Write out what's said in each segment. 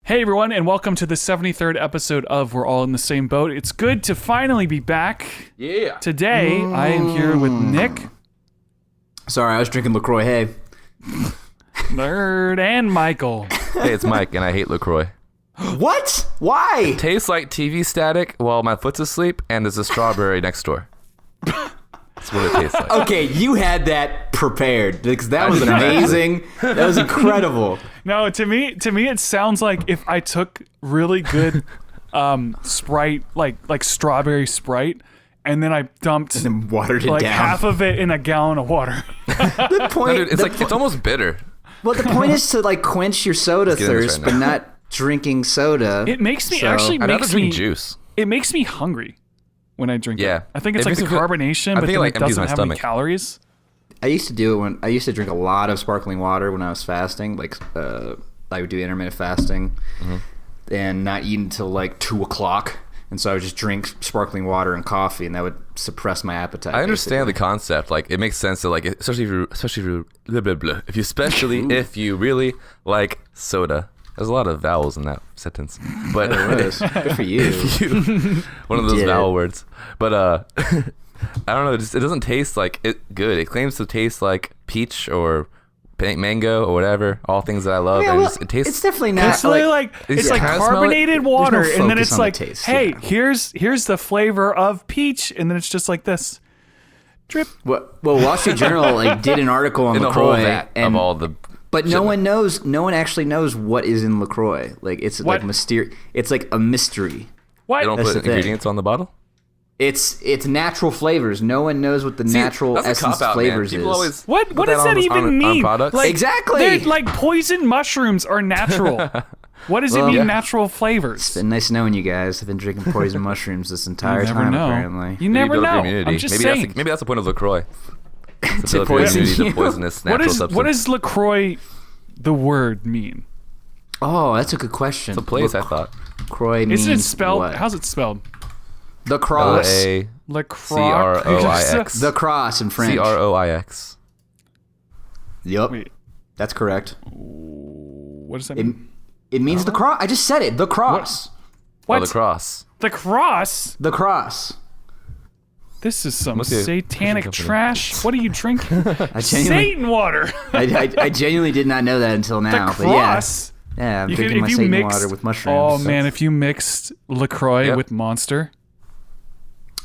Hey everyone, and welcome to the 73rd episode of We're All in the Same Boat. It's good to finally be back. Yeah. Today, I am here with Nick. Sorry, I was drinking LaCroix. Hey. Nerd, and Michael. Hey, it's Mike, and I hate LaCroix. What? Why? It tastes like TV static while my foot's asleep, and there's a strawberry next door. That's what it tastes like. Okay, you had that prepared because that was amazing. That was incredible. No, to me, it sounds like if I took really good Sprite, like strawberry Sprite, and then I dumped And then watered it like down. half of it in a gallon of water. The point. No, dude, it's almost bitter. Well, the point is to like quench your soda Let's get into this thirst, right but now. not drinking soda. It makes me So- actually I'd rather makes drink me juice. It makes me hungry when I drink Yeah. it. I think it's It like the makes me feel- carbonation, I but think then it, like, it empties doesn't my have any stomach. calories. I used to do it when I used to drink a lot of sparkling water when I was fasting. Like I would do intermittent fasting and not eat until like 2 o'clock. And so I would just drink sparkling water and coffee, and that would suppress my appetite. I understand the concept. Like, it makes sense to, like, especially if you blah, blah, blah. If you really like soda. There's a lot of vowels in that sentence. But Good for you. one of those did it. vowel words. But I don't know. It doesn't taste like it good. It claims to taste like peach or mango or whatever. All things that I love. Yeah, and well, it tastes. it's definitely not It's literally like Is it's it- like can I smell it? carbonated water, There's no and then focus it's on the like, taste, hey, yeah. here's the flavor of peach, and then it's just like this, drip. Well, Wall Street Journal like did an article on in the whole LaCroix, vat and of all the. but no one knows. No one actually knows what is in LaCroix. Like it's What? like mysterious. It's like a mystery. What? They don't That's put the thing. ingredients on the bottle. It's natural flavors. No one knows what the natural that's a essence cop-out, man. flavors People is. always What put does that on even mean? products. Like, Exactly. they're like poison mushrooms are natural. What does it mean? yeah. Natural flavors. It's been nice knowing you guys. I've been drinking poison mushrooms this entire You never time. know. Apparently, You never build up know. your immunity. I'm just maybe saying. Maybe that's the point of LaCroix. To build up your poison immunity you. to poisonous What natural is substance. what does LaCroix, the word, mean? oh, that's a good question. It's a place, I thought. LaCroix means Isn't it spelled? what? How's it spelled? The cross? LaCroix. CROIX. The cross in French. CROIX. Yep, Wait, that's correct. what does that It, mean? it means the cross. I just said it. The cross. What? Oh, the cross. The cross? The cross. This is some Must be a satanic Christian company. trash. What are you drinking? I genuinely, Satan water. I genuinely did not know that until The now. cross. But yeah, I'm You drinking my if you Satan mix, water with mushrooms. oh man, if you mixed LaCroix Yep. with Monster,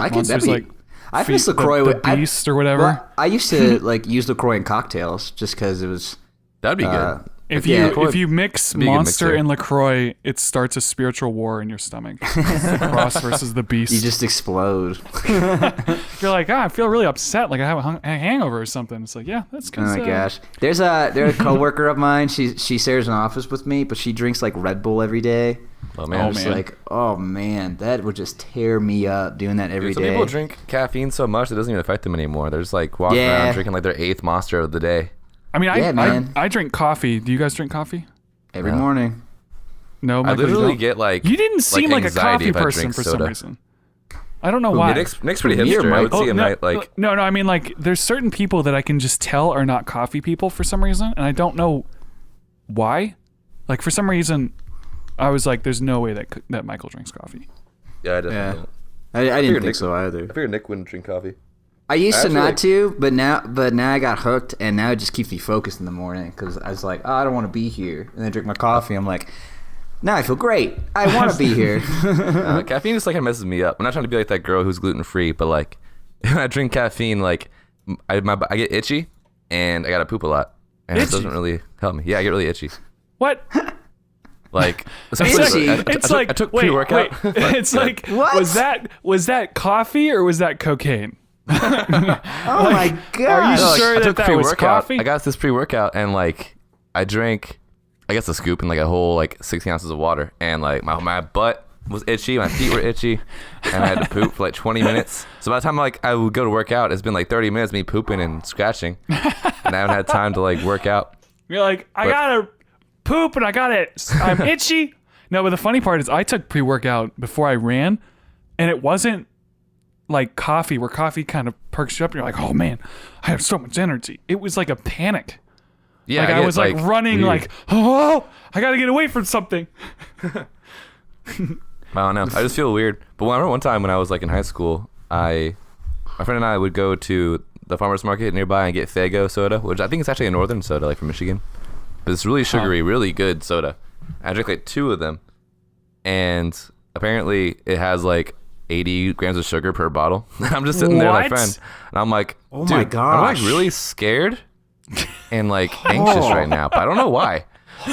I could. Monster's That'd be, like I've mixed LaCroix the with Beast or whatever. Well, I used to like use LaCroix in cocktails just because it was. That'd be good. If yeah, you LaCroix if you mix would be a good Monster mixer. and LaCroix, it starts a spiritual war in your stomach. It's the cross versus the beast. You just explode. You're like, I feel really upset, like I have a hangover or something. It's like, yeah, that's Oh because my gosh. There's a coworker of mine. She shares an office with me, but she drinks like Red Bull every day. Oh Oh, man. I'm just man. like, oh man, that would just tear me up doing that every Dude, some day. people drink caffeine so much it doesn't even affect them anymore. They're just like walking Yeah. around drinking like their 8th Monster of the day. I mean, Yeah, man. I drink coffee. Do you guys drink coffee? every Yeah. morning. No, I Michael, you literally don't? get like You didn't seem like a anxiety coffee if I person drink for some soda. reason. I don't know why. Yeah, Nick's pretty Me or hipster. I would Mike? see him no, like no, I mean, like, there's certain people that I can just tell are not coffee people for some reason, and I don't know why. Like, for some reason, I was like, there's no way that Michael drinks coffee. yeah, I definitely Yeah. don't. I didn't figured think Nick- so either. I figured Nick wouldn't drink coffee. I used to Actually, not like- to, but now I got hooked, and now it just keeps me focused in the morning because I was like, oh, I don't want to be here, and then I drink my coffee. I'm like, now I feel great. I want to be here. Caffeine just like kind of messes me up. I'm not trying to be like that girl who's gluten free, but like when I drink caffeine, like I get itchy and I gotta poop a lot, and Itchy? it doesn't really help me. Yeah, I get really itchy. What? Like It's essentially, like, I took- I took pre-workout. Wait. It's like, What? was that coffee or was that cocaine? Oh my god! Are you No, like, sure I that took that was pre-workout. coffee? I got this pre-workout and like I drank, I guess a scoop and like a whole like 16 ounces of water, and like my butt was itchy, my feet were itchy, and I had to poop for like 20 minutes. So by the time like I would go to work out, it's been like 30 minutes of me pooping and scratching, and I haven't had time to like work out. You're like, I gotta poop and I'm itchy. No, but the funny part is I took pre-workout before I ran, and it wasn't like coffee, where coffee kind of perks you up and you're like, oh man, I have so much energy. It was like a panic. Yeah, like I was like running, weird. like, oh, I gotta get away from something. I don't know. I just feel weird. But I remember one time when I was like in high school, my friend and I would go to the farmer's market nearby and get Faygo soda, which I think is actually a northern soda, like from Michigan. But it's really sugary, really good soda. I drank like 2 of them, and apparently it has like 80 grams of sugar per bottle. I'm just sitting there with my friend, and I'm like, Oh dude, my I'm gosh. like really scared and like anxious right now, but I don't know why. Like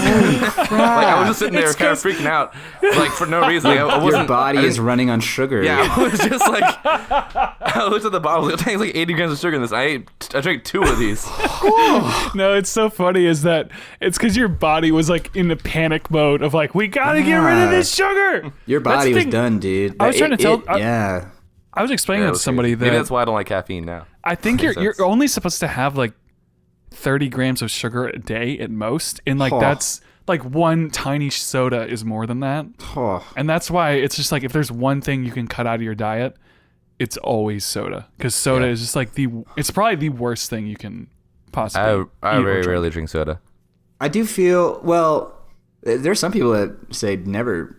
I was just sitting there kind of freaking out, like for no reason. Like, I Your wasn't, body I is didn't- running on sugar. Yeah, I was just like, I looked at the bottle. It takes like 80 grams of sugar in this. I drank 2 of these. No, it's so funny is that it's because your body was like in the panic mode of like, we gotta get rid of this sugar. Your That's body the was thing. done, dude. I was trying to tell- yeah. I was explaining Yeah, that to somebody maybe that that's why I don't like caffeine now. I think Makes you're sense. only supposed to have like 30 grams of sugar a day at most, and like Oh. that's like one tiny soda is more than that. Oh. And that's why it's just like if there's one thing you can cut out of your diet, it's always soda, because soda Yeah. is just like it's probably the worst thing you can possibly. I eat or very drink. rarely drink soda. I do feel, well, there's some people that say never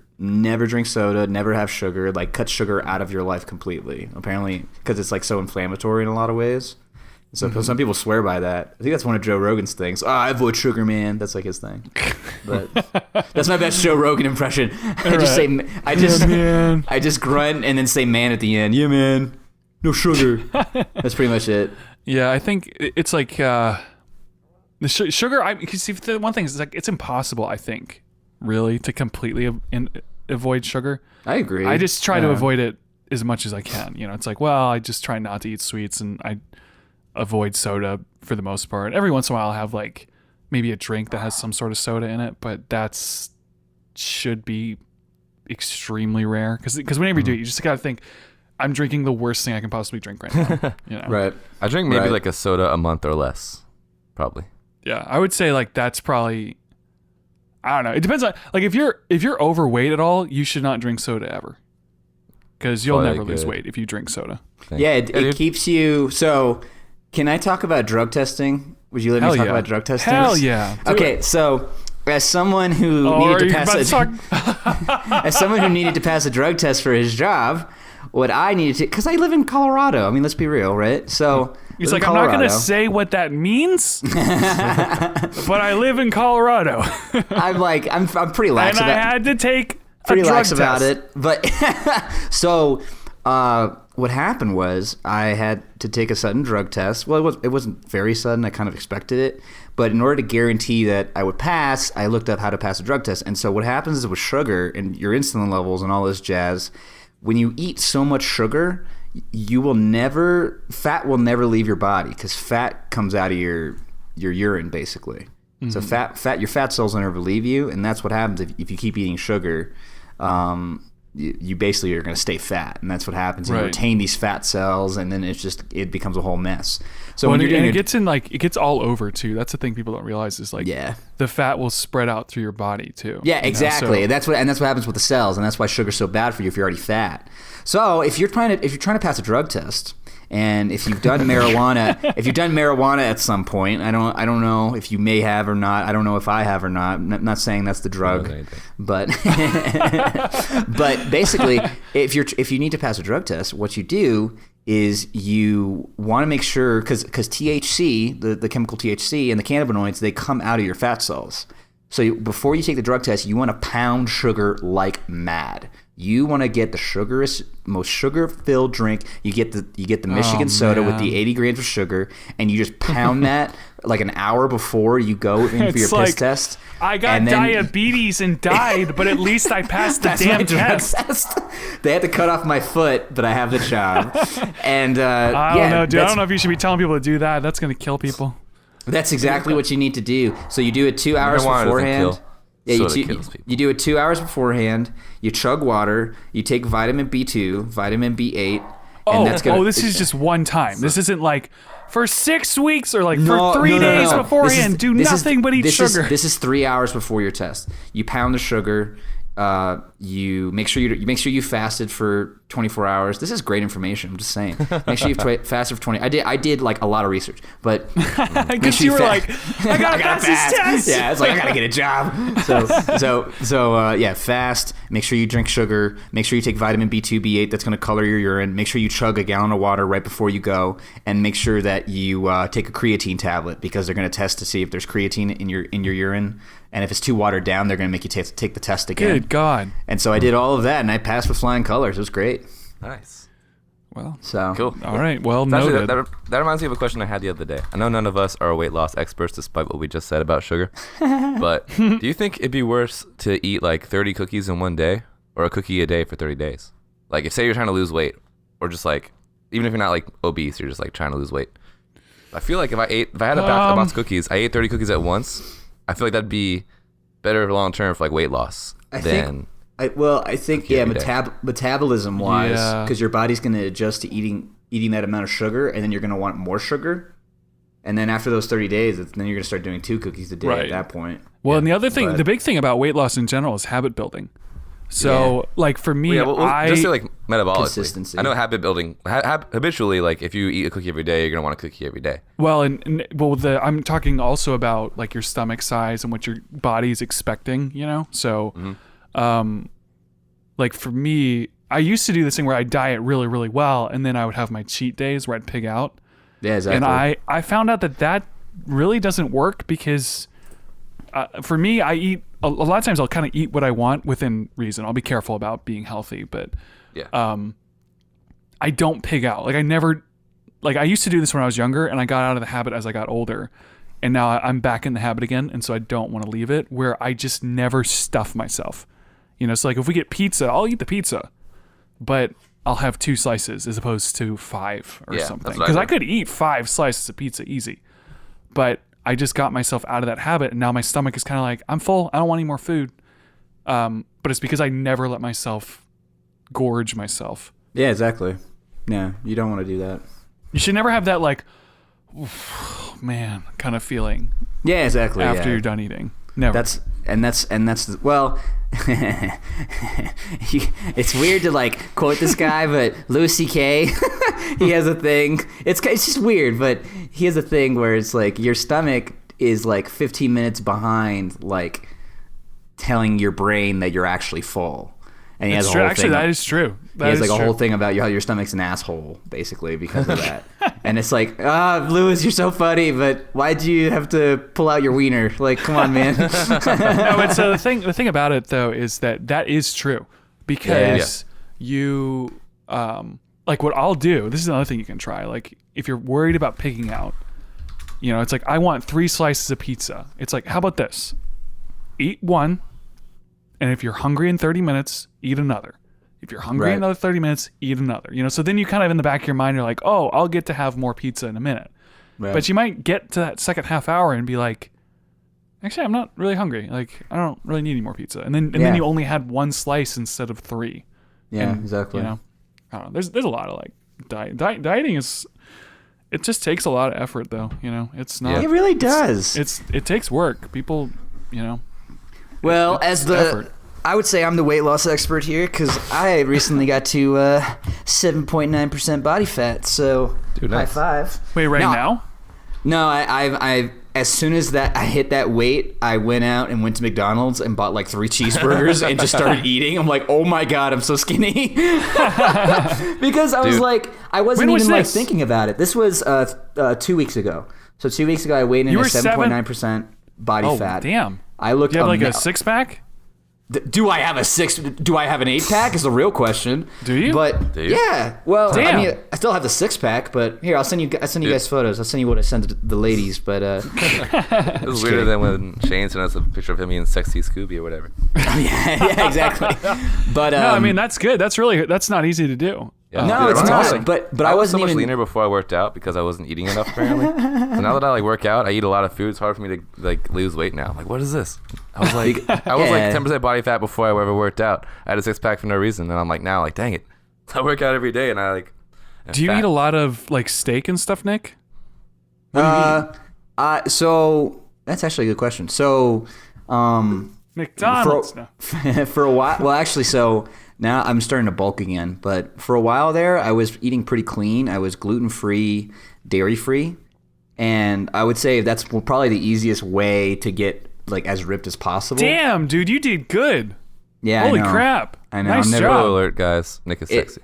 drink soda, never have sugar, like cut sugar out of your life completely. Apparently, because it's like so inflammatory in a lot of ways. So some people swear by that. I think that's one of Joe Rogan's things. I avoid sugar, man. That's like his thing. But that's my best Joe Rogan impression. I just say, man. I just grunt and then say man at the end. Yeah, man. No sugar. That's pretty much it. Yeah, I think it's like the sugar. Because see, the one thing is like it's impossible. I think really to completely avoid sugar. I agree. I just try to Yeah. avoid it as much as I can. You know, it's like, well, I just try not to eat sweets, and I avoid soda for the most part. Every once in a while, I'll have like maybe a drink that has some sort of soda in it, but that's should be extremely rare. Because whenever you do it, you just gotta think, I'm drinking the worst thing I can possibly drink right now. You know? Right. I drink maybe Right. like a soda a month or less, probably. Yeah, I would say like that's probably. I don't know. It depends on like if you're overweight at all, you should not drink soda ever, because you'll Probably never lose good. weight if you drink soda. Yeah, it dude. keeps you. So, can I talk about drug testing? Would you let me Hell talk yeah. about drug testing? Hell yeah. Do Okay, it. so as someone who Oh, needed are to you pass about to talk? as someone who needed to pass a drug test for his job, what I needed to, because I live in Colorado. I mean, let's be real, right? So He's live like, in I'm not gonna Colorado. say what that means, but I live in Colorado, I'm pretty lax and I about had to take pretty a drug lax about test. it. But so what happened was I had to take a sudden drug test. Well, it wasn't very sudden. I kind of expected it. But in order to guarantee that I would pass, I looked up how to pass a drug test. And so what happens is with sugar and your insulin levels and all this jazz, when you eat so much sugar, fat will never leave your body, because fat comes out of your urine basically. So your fat cells will never leave you, and that's what happens if you keep eating sugar. You basically are going to stay fat, and that's what happens. You Right. retain these fat cells, and then it becomes a whole mess. So Well, when and you're doing it gets all over too. That's the thing people don't realize is like Yeah. the fat will spread out through your body too. Yeah, you know? exactly. So- That's what happens with the cells, and that's why sugar's so bad for you if you're already fat. So if you're trying to pass a drug test, and if you've done marijuana, at some point, I don't know if you may have or not. I don't know if I have or not. I'm not saying that's the drug, but but basically, if you need to pass a drug test, what you do is you want to make sure, because THC, the chemical THC and the cannabinoids, they come out of your fat cells. So before you take the drug test, you want to pound sugar like mad. You want to get the most sugar-filled drink. You get the Michigan soda with the 80 grams of sugar, and you just pound that like an hour before you go in for your It's piss like, test. I got And then- diabetes and died, but at least I passed the That's my damn drug test. test. They had to cut off my foot, but I have the job. And I don't know, dude. I don't know if you should be telling people to do that. That's gonna kill people. That's exactly what you need to do. So you do it 2 hours Marijuana doesn't beforehand. kill. Yeah, Soda kills people. you do it 2 hours beforehand. You chug water. You take vitamin B2, vitamin B8. And that's gonna, this is just one time. This isn't like for 6 weeks or like No, for 3 no, no, days no. beforehand. Do This is- nothing but eat this is- sugar. This is 3 hours before your test. You pound the sugar. you make sure you fasted for 24 hours. This is great information. I'm just saying. Make sure you fasted for 20. I did like a lot of research, but because you were like, I gotta pass this test. Yeah, it's like I gotta get a job. So yeah, fast. Make sure you drink sugar. Make sure you take vitamin B2, B8. That's gonna color your urine. Make sure you chug a gallon of water right before you go, and make sure that you take a creatine tablet because they're gonna test to see if there's creatine in your urine. And if it's too watered down, they're going to make you take the test again. Good God. And so I did all of that, and I passed with flying colors. It was great. Nice. Well, so cool. All right. Well, noted. That reminds me of a question I had the other day. I know none of us are weight loss experts, despite what we just said about sugar. But do you think it'd be worse to eat like 30 cookies in one day or a cookie a day for 30 days? Like, if say you're trying to lose weight, or just like, even if you're not like obese, you're just like trying to lose weight. I feel like if I had a box of cookies, I ate 30 cookies at once. I feel like that'd be better long term for like weight loss. I think metabolism wise, because your body's going to adjust to eating that amount of sugar, and then you're going to want more sugar, and then after those 30 days, then you're going to start doing 2 cookies a day at that point. Well, and the other thing, the big thing about weight loss in general is habit building. So, like for me, just say like metabolically. Consistency. I know habit building. Habitually, like if you eat a cookie every day, you're gonna want a cookie every day. Well, I'm talking also about like your stomach size and what your body's expecting. You know, so, like for me, I used to do this thing where I diet really, really well, and then I would have my cheat days where I'd pig out. Yeah, exactly. And I found out that really doesn't work because, for me, I eat. A lot of times I'll kind of eat what I want within reason. I'll be careful about being healthy, but I don't pig out. Like I used to do this when I was younger, and I got out of the habit as I got older, and now I'm back in the habit again, and so I don't want to leave it, where I just never stuff myself. You know, so like if we get pizza, I'll eat the pizza, but I'll have 2 slices as opposed to 5 or something. Because I could eat 5 slices of pizza easy, but I just got myself out of that habit, and now my stomach is kind of like, I'm full. I don't want any more food. But it's because I never let myself gorge myself. Yeah, exactly. Yeah, you don't want to do that. You should never have that like, man, kind of feeling. Yeah, exactly. After you're done eating. Never. That's it's weird to like quote this guy, but Louis C.K. he has a thing. It's just weird, but he has a thing where it's like your stomach is like 15 minutes behind, like telling your brain that you're actually full. And he has a whole thing. Actually, that is true. He has like a whole thing about how your stomach's an asshole, basically, because of that. And it's like, Louis, you're so funny, but why'd you have to pull out your wiener? Like, come on, man. No, but so the thing about it though is that is true, because you like what I'll do. This is another thing you can try. Like if you're worried about pigging out, you know, it's like I want 3 slices of pizza. It's like, how about this? Eat 1. And if you're hungry in 30 minutes, eat another. If you're hungry in another 30 minutes, eat another. You know, so then you kind of in the back of your mind, you're like, oh, I'll get to have more pizza in a minute. Right. But you might get to that second half hour and be like, actually, I'm not really hungry. Like, I don't really need any more pizza. And then you only had 1 slice instead of 3. Yeah, exactly. You know, I don't know. There's a lot of like dieting is. It just takes a lot of effort, though. You know, it's not. It really does. It takes work. People, you know. Well, I would say I'm the weight loss expert here because I recently got to 7.9% body fat. So, dude, nice. High five. Wait, now? No, I as soon as I hit that weight, I went out and went to McDonald's and bought like 3 cheeseburgers and just started eating. I'm like, oh my God, I'm so skinny. Because I was like, I wasn't even like thinking about it. This was 2 weeks ago. So 2 weeks ago, I weighed in at 7.9% body fat. Oh, damn. I looked. Do you have like a 6-pack? Do I have Do I have an 8-pack? Is the real question. Do you? But yeah. Well, damn. I mean, I still have the 6-pack. But here, I'll send you guys photos. I'll send you what I sent to the ladies. But it was weirder than when Shane sent us a picture of him eating sexy Scooby or whatever. yeah, exactly. But no, I mean that's good. That's not easy to do. Yeah. No, it's not. But I was so wasn't much even leaner before I worked out because I wasn't eating enough apparently. So now that I like work out, I eat a lot of food. It's hard for me to like lose weight now. I'm like, what is this? I was like 10% body fat before I ever worked out. I had a 6-pack for no reason, and I'm like now like dang it, I work out every day and I like. Do you eat a lot of like steak and stuff, Nick? So that's actually a good question. So, McDonald's. For a while. Well, actually, so now I'm starting to bulk again. But for a while there, I was eating pretty clean. I was gluten-free, dairy-free. And I would say that's probably the easiest way to get like as ripped as possible. Damn, dude, you did good. Yeah, Holy I know. crap. I know. Nice I'm never, job. Spoiler alert, guys. Nick is sexy.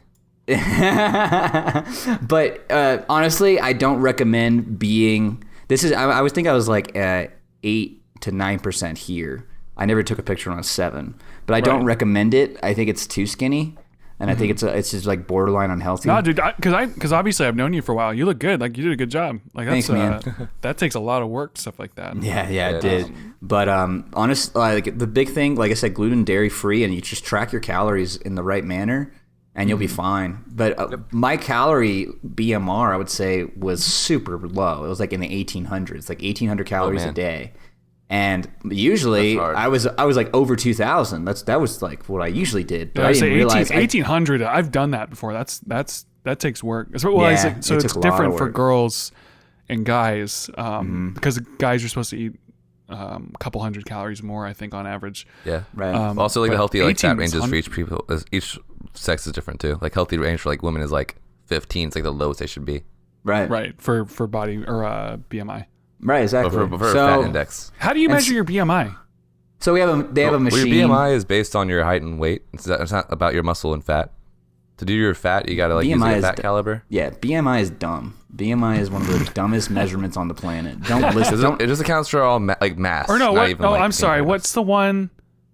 But honestly, I don't recommend being. This is. I was think I was like 8 to 9% here. I never took a picture when I was 7, but I don't recommend it. I think it's too skinny, and I think it's just like borderline unhealthy. No, dude, because obviously I've known you for a while. You look good. Like you did a good job. Like that's, Thanks, man. That takes a lot of work, stuff like that. Yeah, it did. But honestly, like the big thing, like I said, gluten, dairy free, and you just track your calories in the right manner, and you'll be fine. But my calorie BMR, I would say, was super low. It was like in the 1800s, like 1,800 calories a day. And usually I was like over 2,000. That was like what I usually did. But I didn't realize 1,800. I've done that before. That takes work. So it's took a lot different of for work. girls and guys because guys are supposed to eat a couple hundred calories more, I think, on average. Yeah. Right. Also, like the healthy like fat 18 ranges for each people, each sex is different too. Like healthy range for like women is like 15. It's like the lowest they should be. right. For body or BMI. Right, exactly. For fat index. How do you measure your BMI? So they have a machine. Your BMI is based on your height and weight. It's not about your muscle and fat. To do your fat, you gotta like use like a fat caliber. Yeah, BMI is dumb. BMI is one of the dumbest measurements on the planet. Don't listen. It just accounts for all like mass. Or no, not what? even, Oh, like, I'm sorry. mass. What's the one?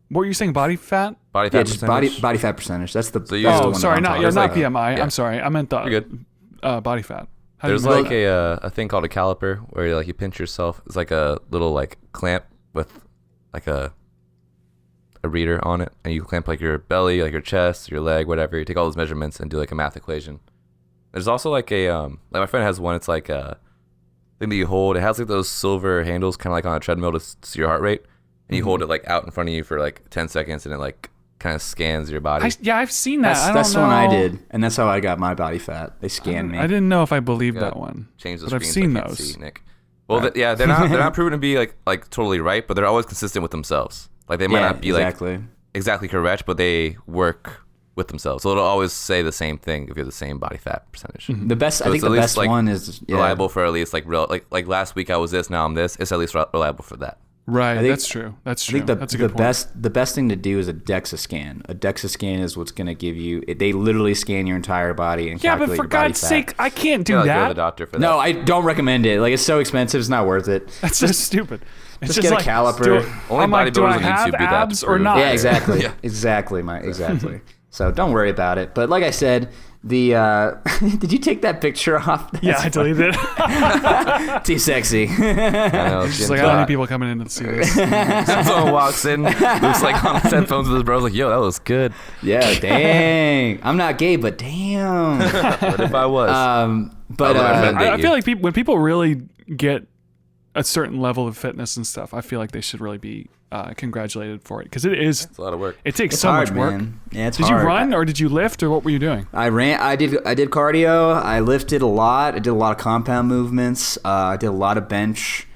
What were you saying? Body fat? Body fat Yeah, just percentage? body fat percentage. That's the. So you- that's the Oh, one sorry, that I'm not talking about. BMI. Yeah. I'm sorry. I meant the You're good. Body fat. How do you There's measure like a thing called a caliper where like you pinch yourself. It's like a little like clamp with like a reader on it, and you clamp like your belly, like your chest, your leg, whatever. You take all those measurements and do like a math equation. There's also like a like my friend has one. It's like a thing that you hold. It has like those silver handles, kind of like on a treadmill to see your heart rate, and you hold it like out in front of you for like 10 seconds, and it like kind of scans your body. I've seen that. That's I the don't one know. I did, and that's how I got my body fat. They scanned me. I didn't know if I believed Yeah. that one. Change the But I've screens seen so I can't those. see, Nick. Well, they're not proven to be like totally right, but they're always consistent with themselves. Like they might not be exactly. like exactly correct, but they work with themselves. So it'll always say the same thing if you have the same body fat percentage. The best. So I think it's the at least, best like, one is Reliable for at least like real like last week I was this, now I'm this. It's at least reliable for that. Right. think- That's true. That's I true. think That's a good point. the best thing to do is a DEXA scan. A DEXA scan is what's going to give you. They literally scan your entire body and Yeah, but calculate for your body God's fat. sake, I can't do You gotta go to that. the doctor for that. No, I don't recommend it. Like it's so expensive, it's not worth it. That's so stupid. It's Just get a like, caliper. Only I'm like, do bodybuilders I on YouTube have do that abs to or prove- not? Yeah, exactly. Yeah. Exactly. So don't worry about it. But like I said, the did you take that picture off? Yeah, I deleted it. Too sexy. I know, it's It's like, I don't need people coming in to see this. Someone walks in, looks like on his headphones with his bros, like, yo, that was good. Yeah, dang. I'm not gay, but damn. What if I was? But Although I've been- I you. feel like when people really get a certain level of fitness and stuff, I feel like they should really be congratulated for it because it is. It's a lot of work. It takes it's so hard, much work. man. Yeah, it's Did hard. you run or did you lift or what were you doing? I ran. I did cardio. I lifted a lot. I did a lot of compound movements. I did a lot of bench.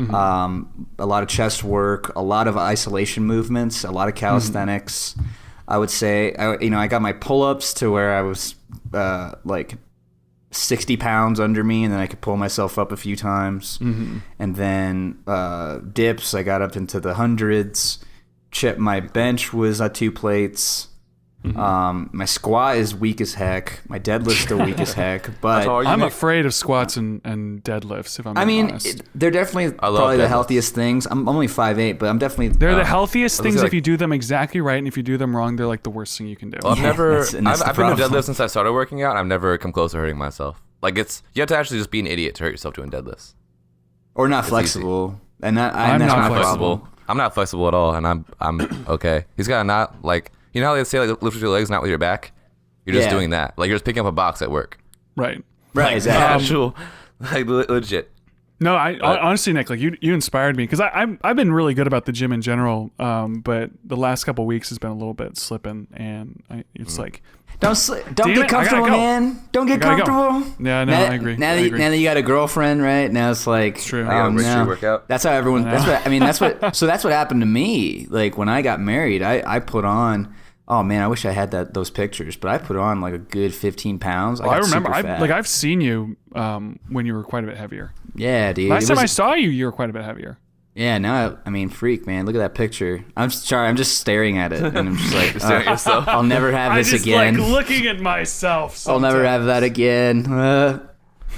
A lot of chest work. A lot of isolation movements. A lot of calisthenics. I would say. I got my pull-ups to where I was like 60 pounds under me, and then I could pull myself up a few times. And then dips, I got up into the hundreds. My bench was 2 plates. My squat is weak as heck. My deadlift's still weak as heck. But how are you, I'm Nick? afraid of squats and deadlifts. If I'm I being mean, honest. they're definitely I love probably the deadlifts. healthiest things. I'm only 5'8", but I'm definitely. They're the healthiest I was things gonna if say, you do them exactly right, and if you do them wrong, they're like the worst thing you can do. Well, I've never. that's the I've been to problem. deadlift since I started working out. I've never come close to hurting myself. Like you have to actually just be an idiot to hurt yourself doing deadlifts. or not flexible, and that's not my flexible. problem. I'm not flexible at all, and I'm okay. He's got to not like how they say like lift with your legs, not with your back. You're just Yeah. doing that. Like you're just picking up a box at work. Right. Right, exactly. Actual, like legit. No, honestly, Nick, like you inspired me because I've been really good about the gym in general, but the last couple of weeks has been a little bit slipping, and it's like Don't get comfortable, man. Don't get comfortable. Yeah, no, I agree. Now that you got a girlfriend, right? Now it's like, it's true. Oh, no. Workout. That's how everyone. That's what. So that's what happened to me. Like when I got married, I put on. Oh man, I wish I had those pictures, but I put on like a good 15 pounds. I remember. I've seen you when you were quite a bit heavier. Yeah, dude. Last time I saw you, you were quite a bit heavier. Yeah, now freak, man. Look at that picture. I'm sorry, I'm just staring at it, and I'm just like, staring at yourself. I'll never have this again. Like looking at myself. Sometimes. I'll never have that again. I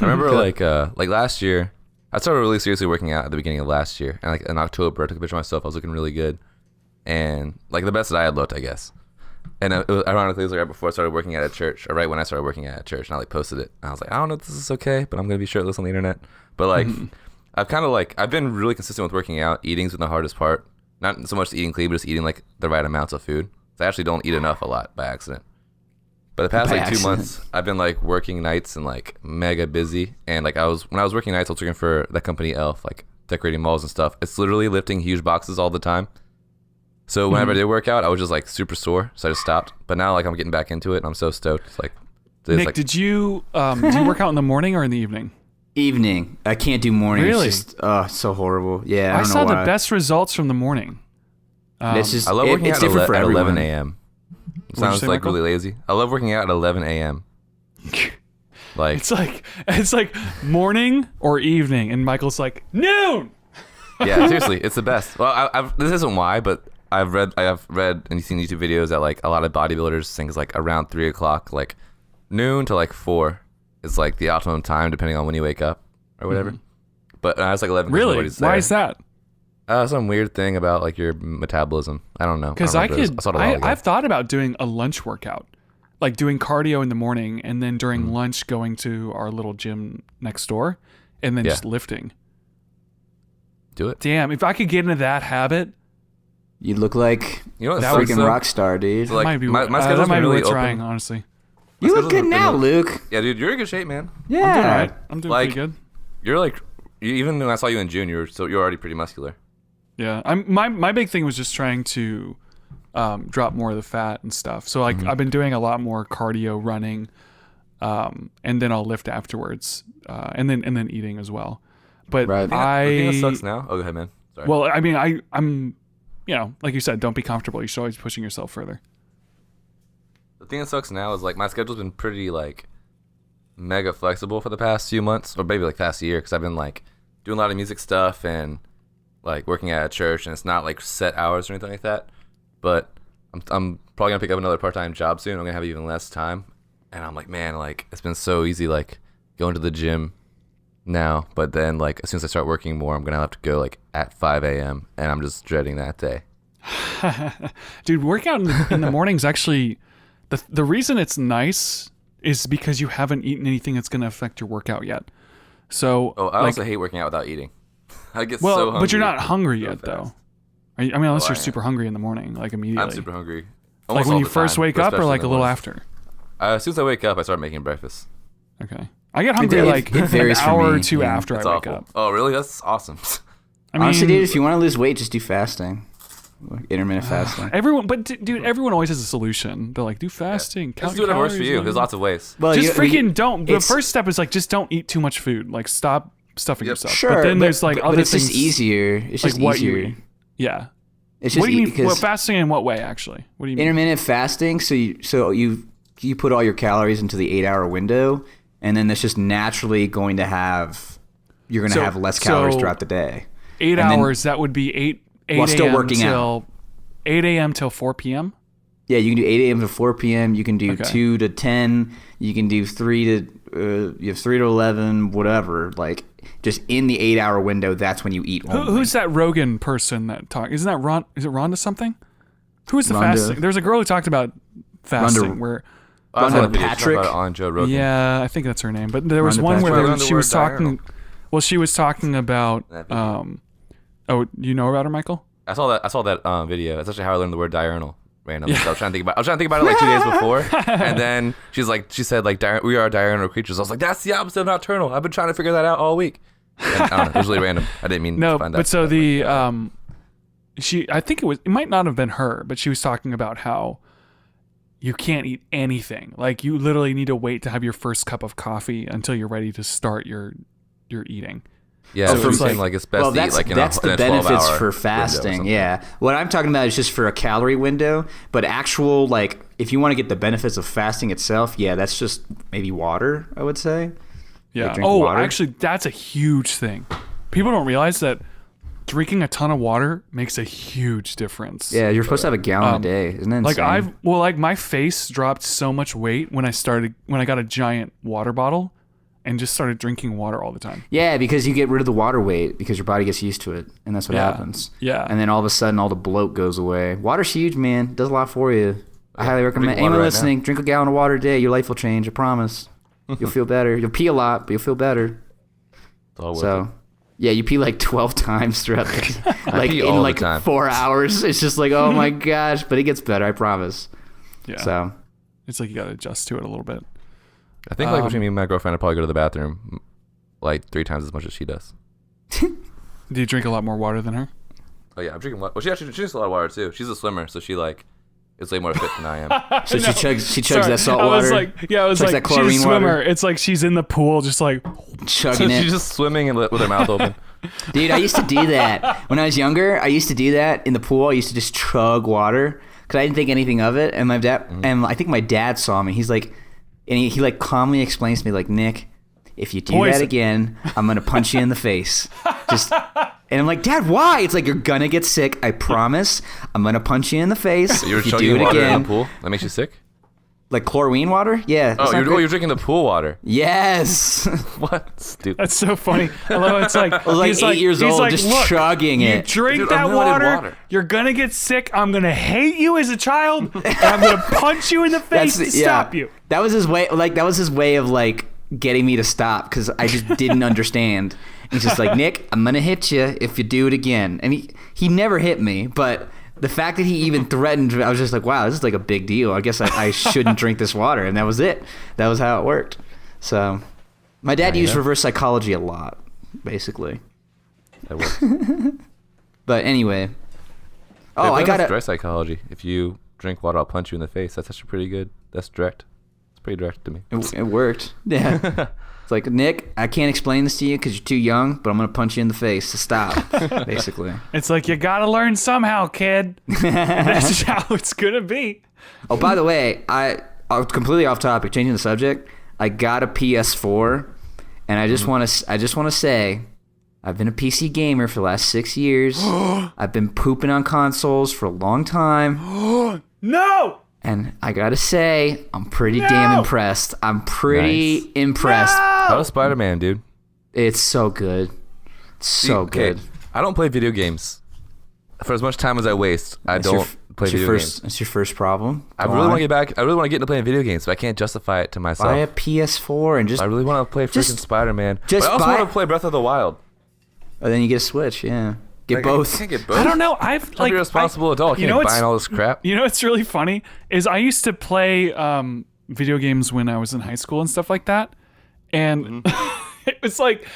remember like last year, I started really seriously working out at the beginning of last year, and like in October, I took a picture of myself. I was looking really good, and like the best that I had looked, I guess. And ironically, it was like right before I started working at a church, or right when I started working at a church, and I like posted it. And I was like, I don't know if this is okay, but I'm gonna be shirtless on the internet. But like, I've been really consistent with working out. Eating's been the hardest part. Not so much eating clean, but just eating like the right amounts of food. So I actually don't eat enough a lot by accident. But the past 2 months, I've been like working nights and like mega busy. And like when I was working nights, I was working for that company Elf, like decorating malls and stuff. It's literally lifting huge boxes all the time. So whenever I did work out, I was just like super sore, so I just stopped. But now like I'm getting back into it, and I'm so stoked. It's like, Nick, did you work out in the morning or in the evening? Evening. I can't do morning. Really? It's just so horrible. Yeah, I don't saw know why. the best results from the morning. It's just I love working out different for at everyone. 11 a.m. It sounds like Michael? really lazy. I love working out at 11 a.m. Like it's like morning or evening, and Michael's like noon. Yeah, seriously, it's the best. Well, this isn't why, but I have read and seen YouTube videos that like a lot of bodybuilders think is like around 3 o'clock, like noon to like 4 is like the optimum time depending on when you wake up or whatever. But I was like 11. Really? Why is that? Some weird thing about like your metabolism. I don't know. Because I've thought about doing a lunch workout, like doing cardio in the morning and then during lunch going to our little gym next door and then just lifting. Do it. Damn, if I could get into that habit. You look like a freaking rock star, dude. So, like, might be, my schedule's been really open. Trying, honestly. You look good now, Luke. Yeah, dude, you're in good shape, man. Yeah. I'm doing all right. I'm doing like, pretty good. You're like, even when I saw you in June, you're already pretty muscular. Yeah, my big thing was just trying to drop more of the fat and stuff. So like I've been doing a lot more cardio, running, and then I'll lift afterwards, and then eating as well. But the thing that sucks now. Oh, go ahead, man. Sorry. Well, I mean, I'm, like you said, don't be comfortable. You should always be pushing yourself further. The thing that sucks now is like my schedule's been pretty like mega flexible for the past few months, or maybe like past year, because I've been like doing a lot of music stuff and like working at a church, and it's not like set hours or anything like that. But I'm probably gonna pick up another part-time job soon. I'm gonna have even less time, and I'm like, man, like it's been so easy like going to the gym now, but then like as soon as I start working more, I'm gonna have to go like at 5 a.m. and I'm just dreading that day. Dude, working out in the morning's actually the reason it's nice is because you haven't eaten anything that's gonna affect your workout yet. So I also hate working out without eating. I get so hungry. But you're not hungry yet though. Unless you're I am. super hungry in the morning, like immediately. I'm super hungry. Like when you first wake up, or like a little after. As soon as I wake up, I start making breakfast. Okay. I get hungry like an hour or two after I wake up. Oh, really? That's awesome. Honestly, dude, if you want to lose weight, just do fasting. Like intermittent fasting. Everyone always has a solution. They're like, do fasting. Just do whatever works for you. There's lots of ways. Well, just don't. The first step is like, just don't eat too much food. Like, stop stuffing yourself. Sure. But then there's like other it's things. Just easier. It's like just what easier. you eat. Yeah. It's just what do you mean? Fasting in what way, actually? What do you mean? Intermittent fasting. So you put all your calories into the 8-hour window, and then that's just naturally going to have you're going to have less calories throughout the day. 8 hours. That would be 8 while still working out. 8 a.m. till 4 p.m. Yeah, you can do 8 a.m. to 4 p.m. You can do 2 to 10. You can do 3 to you have 3 to 11. Whatever. Like just in the 8-hour window, that's when you eat. Who's that Rogan person that talk? Isn't that Ron? Is it Rhonda something? Who is the fasting? There's a girl who talked about fasting where. Patrick on Joe Rogan. Yeah, I think that's her name. But there was one where she was talking. Well, she was talking about. You know about her, Michael? I saw that video. That's actually how I learned the word diurnal randomly. Yeah. So I was trying to think about it like 2 days before, and then she said we are diurnal creatures. I was like, that's the opposite of nocturnal. I've been trying to figure that out all week. And, I don't know. It was really random. I didn't mean No, to find that. but so the I think it might not have been her, but she was talking about how you can't eat anything. Like you literally need to wait to have your first cup of coffee until you're ready to start your eating. Yeah, So so it's saying like it's best to eat like in that's a the 12 benefits hour for window or fasting. something. Yeah, what I'm talking about is just for a calorie window. But actual like, if you want to get the benefits of fasting itself, yeah, that's just maybe water. I would say. Yeah. Like drink Oh, water. actually, that's a huge thing. People don't realize that drinking a ton of water makes a huge difference. Yeah, you're supposed to have a gallon a day, isn't that insane? Like my face dropped so much weight when I got a giant water bottle and just started drinking water all the time. Yeah, because you get rid of the water weight because your body gets used to it, and that's what happens. Yeah. And then all of a sudden, all the bloat goes away. Water's huge, man. Does a lot for you. I highly recommend. water Anyone right listening, drink a gallon of water a day. Your life will change. I promise. You'll feel better. You'll pee a lot, but you'll feel better. It's all worth it. So, yeah, you pee like 12 times throughout the like pee in all the like time. 4 hours. It's just like, oh my gosh, but it gets better. I promise. Yeah. So, It's like you got to adjust to it a little bit. I think like between me and my girlfriend, I'd probably go to the bathroom like 3 times as much as she does. Do you drink a lot more water than her? Oh yeah, I'm drinking water. Well, she drinks a lot of water too. She's a swimmer, so she like is way more fit than I am. so she chugs Sorry, that salt I was water. like, yeah, I was Chugs like, that she's chlorine a swimmer. water. It's like she's in the pool, just like, chugging it. She's just swimming and with her mouth open. Dude, I used to do that when I was younger. I used to do that in the pool. I used to just chug water because I didn't think anything of it. And my dad, and I think my dad saw me. He's like, and he like calmly explains to me like, Nick, if you do that Poison. again, I'm gonna punch you in the face. Just, and I'm like, Dad, why? It's like, you're gonna get sick. I promise. I'm gonna punch you in the face. You were if you chugging do it water again. in the pool. That makes you sick. Like chlorine water? Yeah. that's not great. You're drinking the pool water. Yes. What? Stupid. that's so funny. I love it. It's like, I was like he's 8 years he's old, like, just look, chugging you it. drink Dude, that unlimited water, you're gonna get sick. I'm gonna hate you as a child, and I'm gonna punch you in the face to stop you. That was his way. Like that was his way of like getting me to stop because I just didn't understand. He's just like, Nick, I'm gonna hit you if you do it again. And he never hit me, but the fact that he even threatened, I was just like, wow, this is like a big deal. I guess I shouldn't drink this water, and that was it. That was how it worked. So, my dad used reverse psychology a lot, basically. That works. But anyway, Oh, I got That's it. direct psychology. If you drink water, I'll punch you in the face. That's actually pretty good. That's direct. It's pretty direct to me. It worked. Yeah. It's like, Nick, I can't explain this to you because you're too young, but I'm going to punch you in the face to stop, basically. It's like, you gotta learn somehow, kid. That's how it's gonna be. Oh, by the way, I was completely off topic, changing the subject. I got a PS4, and I just want to say, I've been a PC gamer for the last 6 years. I've been pooping on consoles for a long time. No! And I gotta say, I'm pretty damn impressed. I'm pretty Nice. impressed. How was Spider-Man, dude? It's so good. So Okay, good. I don't play video games. For as much time as I waste, I don't play video games. That's your first problem. I really want to get back. I really want to get into playing video games, but I can't justify it to myself. Buy a PS4 and just. I really want to play freaking just- Spider-Man. just But I also buy- want to play Breath of the Wild. Oh, then you get a Switch. Yeah, get Like, both. I can't get both. I don't know. I've I'm like a responsible adult. I you can't know be what's- buying all this crap. You know what's really funny is I used to play video games when I was in high school and stuff like that, and it was like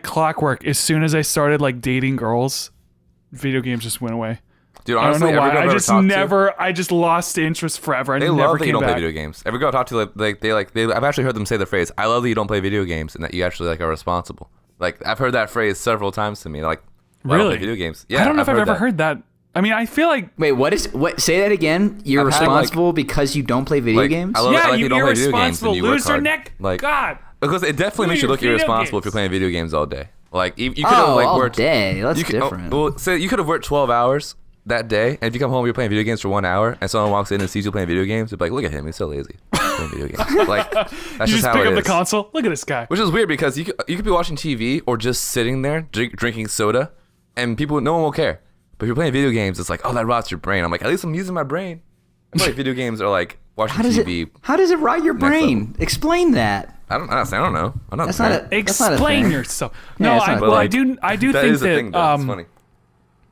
clockwork. As soon as I started like dating girls, video games just went away. Dude, I don't honestly, know every why. girl I've I ever just talked never. I just lost interest forever. I to, they never love that you came don't play back. video games. Every girl I talk to, I've actually heard them say the phrase, "I love that you don't play video games and that you actually like are responsible." Like I've heard that phrase several times to me. Like, well, I don't Really? play video games. Yeah, I don't know if I've ever that. heard that. I mean, I feel like Wait, what? Say that again. You're I've had, responsible because you don't play video Like, games. I love yeah, that you don't play video games irresponsible and you work loser, hard. Nick. Like, God, because it definitely makes you look Video irresponsible if games. you're playing video games all day. Like you could have Oh, like all worked day. That's you could, different. well, say you could have worked 12 hours that day, and if you come home, you're playing video games for 1 hour, and someone walks in and sees you playing video games, they're like, "Look at him, he's so lazy playing video games." Like that's you just just how pick it up the is. console. Look at this guy. Which is weird because you could be watching TV or just sitting there drinking soda, and no one will care. But if you're playing video games, it's like, oh, that rots your brain. I'm like, at least I'm using my brain. I feel like video games are like watching TV. How does it rot your level. brain? Explain that. I don't know. I'm not. That's the not parent. a. That's not a Explain thing. yourself. Yeah, No, it's not a well, I like, do. I do That think is the that thing, though. It's funny.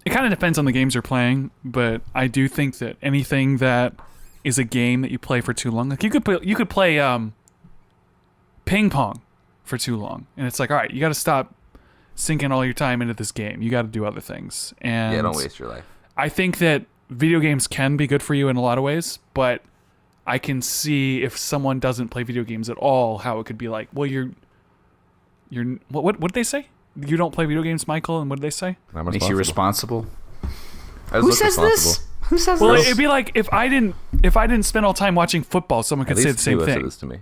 it kind of depends on the games you're playing, but I do think that anything that is a game that you play for too long, like you could play ping pong for too long, and it's like, all right, you got to stop sinking all your time into this game. You got to do other things. And Yeah, don't waste your life. I think that video games can be good for you in a lot of ways, but I can see if someone doesn't play video games at all, how it could be like, well, you're what did they say? You don't play video games, Michael, and what did they say? I'm Makes you responsible. Who says this? Who says Well, this? it'd be like if I didn't spend all time watching football, someone could say the same said thing. this to me.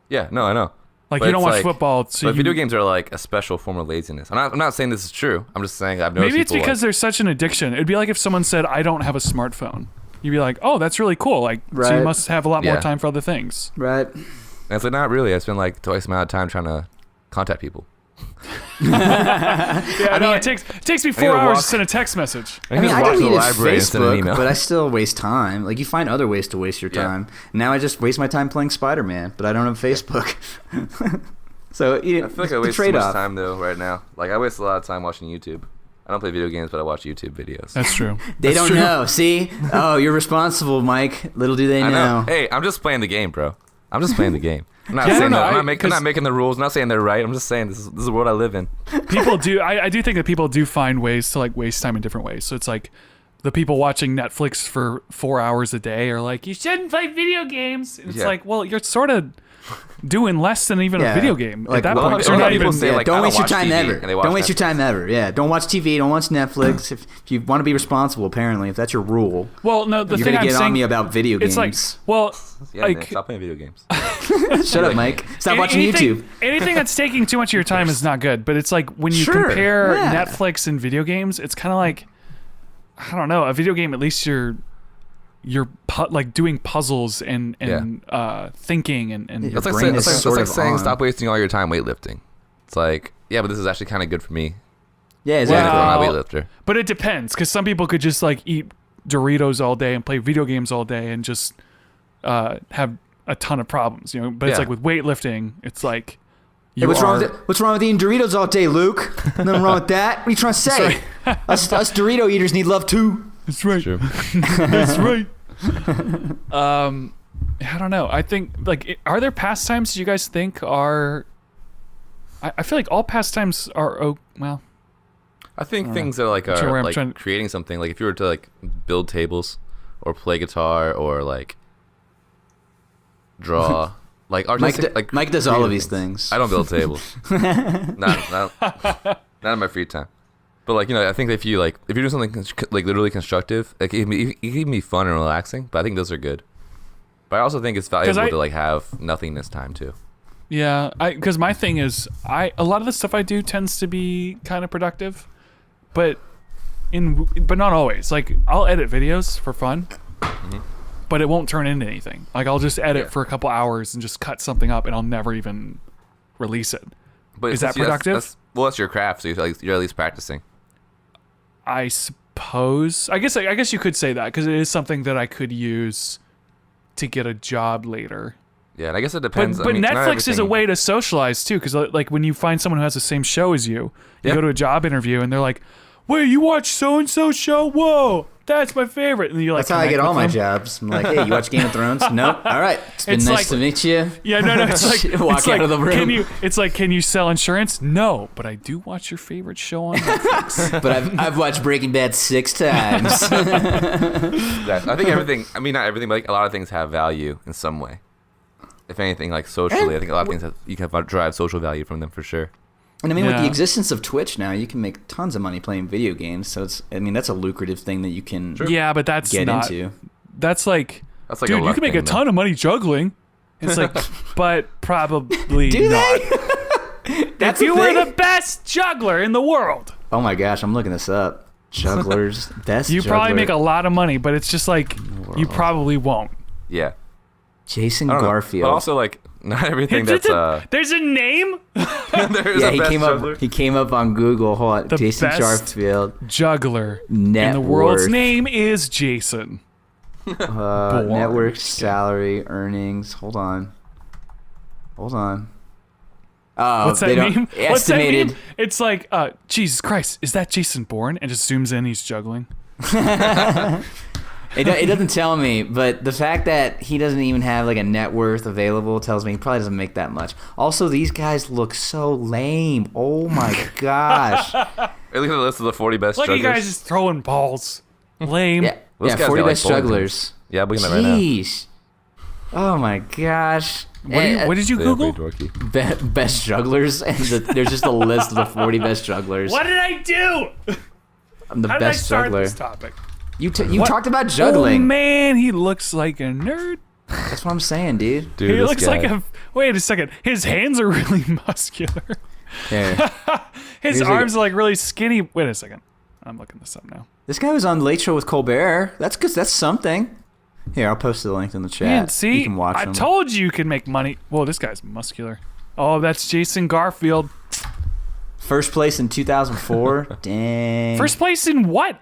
Yeah, no, I know. Like But you don't it's watch like- football, so But video games are like a special form of laziness. I'm not saying this is true. I'm just saying I've noticed maybe it's people, because there's such an addiction. It'd be like if someone said, "I don't have a smartphone." You'd be like, "Oh, that's really cool." Like, so you Right. must have a lot more Yeah. time for other things. Right. and it's like not really. I spend like twice the amount of time trying to contact people. Yeah, no, mean, it takes me I 4 need to hours walk- to send a text message. I mean, just I walk to the deleted library and send an Facebook, email. but I still waste time. Like, you find other ways to waste your Yeah. time. Now I just waste my time playing Spider-Man, but I don't have Facebook. So I feel like I the waste too much trade-off. time though right now. Like I waste a lot of time watching YouTube. I don't play video games, but I watch YouTube videos. That's true. They That's don't true. know. See? Oh, you're responsible, Mike. Little do they I know. know. Hey, I'm just playing the game, bro. I'm just playing the game. I'm not Yeah, saying no, that. I'm I- not 'cause- making the rules. I'm not saying they're right. I'm just saying this is the world I live in. People do. I do think that people do find ways to like waste time in different ways. So it's like the people watching Netflix for 4 hours a day are like, you shouldn't play video games. And it's Yeah. like, well, you're sort of doing less than even Yeah. a video game Like, at that well, point. a 'cause lot you're of not people even. say, Yeah, like, I don't don't waste your watch time TV, ever. and they watch Don't waste your Netflix. time ever. Yeah, don't watch TV. Don't watch Netflix. If you want to be responsible, apparently, if that's your rule, Well, no, the you're thing gonna I'm get saying, on me about video games. it's like, well, Yeah, man, like stop playing video games. Shut up, Mike. Stop watching anything, YouTube. Anything that's taking too much of your time is not good. But it's like when you Sure, compare yeah. Netflix and video games, it's kind of like, I don't know, a video game. At least you're like doing puzzles and thinking and Your That's like, brain saying, is that's like, sort that's like of saying on. stop wasting all your time weightlifting. It's like, yeah, but this is actually kind of good for me. Yeah, Because exactly. I'm not a Well, weightlifter. But it depends, because some people could just like eat Doritos all day and play video games all day and just have a ton of problems, you know. But it's Yeah. like with weightlifting, it's like Hey, what's wrong with eating Doritos all day, Luke? Nothing wrong with that. What are you trying to say? us Dorito eaters need love too. That's right. True. That's right. I don't know. I think like, are there pastimes you guys think are? I feel like all pastimes are. Oh well. I think things that like sure where are I'm like trying- creating something. Like if you were to like build tables, or play guitar, or like draw, like artistic. Mike does all of creative these things. I don't build tables. not in my free time. But like, you know, I think if you're doing something like literally constructive, like it can be fun and relaxing. But I think those are good. But I also think it's valuable to like have nothingness time too. Yeah, because my thing is, a lot of the stuff I do tends to be kind of productive, but not always. Like I'll edit videos for fun, but it won't turn into anything. Like I'll just edit for a couple hours and just cut something up, and I'll never even release it. But Is that see, productive? That's your craft, so you're at least practicing. I suppose. I guess you could say that because it is something that I could use to get a job later. Yeah, and I guess it But, depends. but I mean, not Netflix is a everything- way to socialize too, because like when you find someone who has the same show as you Yeah. go to a job interview and they're like, "Wait, you watch so and so show? Whoa, that's my favorite." And you like That's how I connect get all with my them. jobs. I'm like, hey, you watch Game of Thrones? Nope. All right. It's been It's nice like- to meet you. Yeah, no, it's like Walk it's out like, of the room. Can you sell insurance? No, but I do watch your favorite show on Netflix. But I've watched Breaking Bad 6 times. Yeah, I think everything. I mean, not everything, but like a lot of things have value in some way. If anything, like socially, I think a lot of things you can drive social value from them for sure. And I mean, with Yeah. the existence of Twitch now, you can make tons of money playing video games. So that's a lucrative thing that you can Yeah, but that's get not. into. That's like, That's like dude, a you luck can make a thing, though. ton of money juggling. It's like, but probably Do not. they? That's If you a were thing? the best juggler in the world, Oh my gosh, I'm looking this up. Jugglers, best you juggler. probably make a lot of money, but it's just like you probably won't. Yeah, Jason I don't know. Garfield. But also, like, not everything that's There's a name, there's yeah, a he best came juggler. up. He came up on Google. Hold on, The Jason best Garfield. juggler, Net and the world's worth. name is Jason. Network salary earnings. Hold on. Oh, What's that they don't meme? What's that estimated. meme? It's like, Jesus Christ, is that Jason Bourne? And just zooms in, he's juggling. It doesn't tell me, but the fact that he doesn't even have like a net worth available tells me he probably doesn't make that much. Also, these guys look so lame. Oh my gosh. Look at the list of the 40 best Look at jugglers. you guys just throwing balls. Lame. Yeah, Those yeah, guys 40 got, like, best bowling jugglers. Yeah, I'm looking at that right now. Jeez. Oh my gosh. What did you They are Google? pretty dorky. Best jugglers, and there's just a list of the 40 best jugglers. What did I do? I'm the How did I best start juggler. this topic? You What? talked about Oh juggling. man, he looks like a nerd. That's what I'm saying, dude. Dude, He this looks guy. like a. Wait a second. His hands are really muscular. Yeah. His Here's arms are like really skinny. Wait a second. I'm looking this up now. This guy was on Late Show with Colbert. That's good. That's something. Here, I'll post the link in the chat. Man, see, you can watch I him. told you can make money. Whoa, this guy's muscular. Oh, that's Jason Garfield. First place in 2004. Dang. First place in what?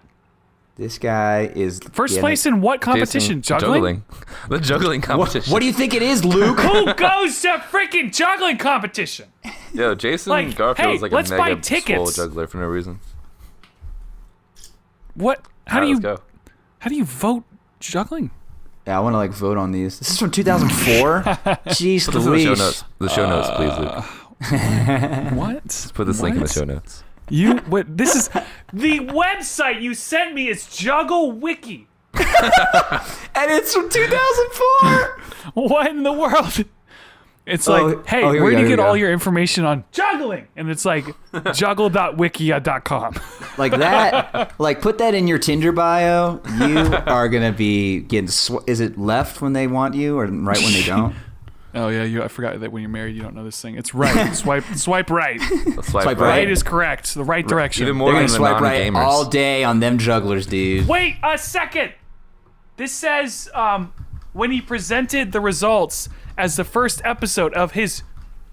This guy is First getting- place in what competition? Jason, Juggling? The juggling What, competition. what do you think it is, Luke? Who goes to freaking juggling competition? Yo, Jason Like, Garfield hey, is like let's a buy mega tickets. swole juggler for no reason. What? How Alright, do you? let's go. How do you vote juggling? Yeah, I want to like vote on these. This is from 2004. Jeez, Put this in the show Louise. notes. The show notes, please, Luke. What? Put this link in the What? show notes. You what? This is the website you sent me is Juggle Wiki. And it's from 2004. What in the world? It's Oh, like, hey, oh, here we where go, do you here we get go. all your information on juggling? And it's like juggle.wikia.com. Like that. Like put that in your Tinder bio. You are gonna be getting. Is it left when they want you, or right when they don't? Oh yeah, I forgot that when you're married you don't know this thing. It's right. Swipe right. Let's swipe Swipe right. Right is correct. The right direction. Even more They're than gonna the swipe right non-gamers. all day on them jugglers, dude. Wait a second. This says when he presented the results as the first episode of his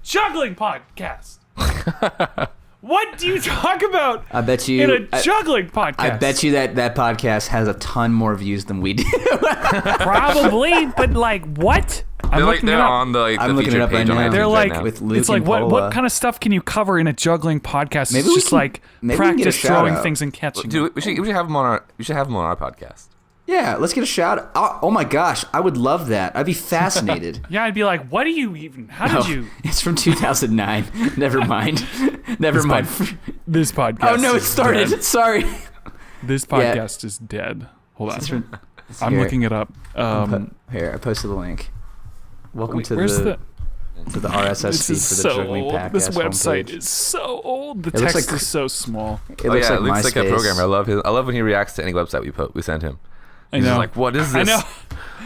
juggling podcast. What do you talk about I bet you. in a juggling podcast? I bet you that podcast has a ton more views than we do. Probably, but like what? I'm They're like looking they're it up. on the like I'm the looking it featured up right page on now. iTunes They're right like now. With Luke it's like and what Paula. kind of stuff can you cover in a juggling podcast? Maybe It's we just can- like maybe we can get a practice shout throwing out. things and catching. Dude, we should have him on our podcast. Yeah, let's get a shout out. Oh my gosh, I would love that. I'd be fascinated. Yeah, I'd be like, what do you even? How did you? It's from 2009. Never mind. Never mind. This podcast. Oh no, it is started. dead. Sorry. This podcast is dead. Hold on. I'm Here. looking it up. Here, I posted the link. Welcome Wait, to where's the RSS This feed is for the so Juggling old. Podcast This website homepage. is so old. The It looks text like- is so small. It Oh looks yeah, like Luke's like a MySpace. programmer. I love when he reacts to any website we send him. I He's know. just like, what is this? I know.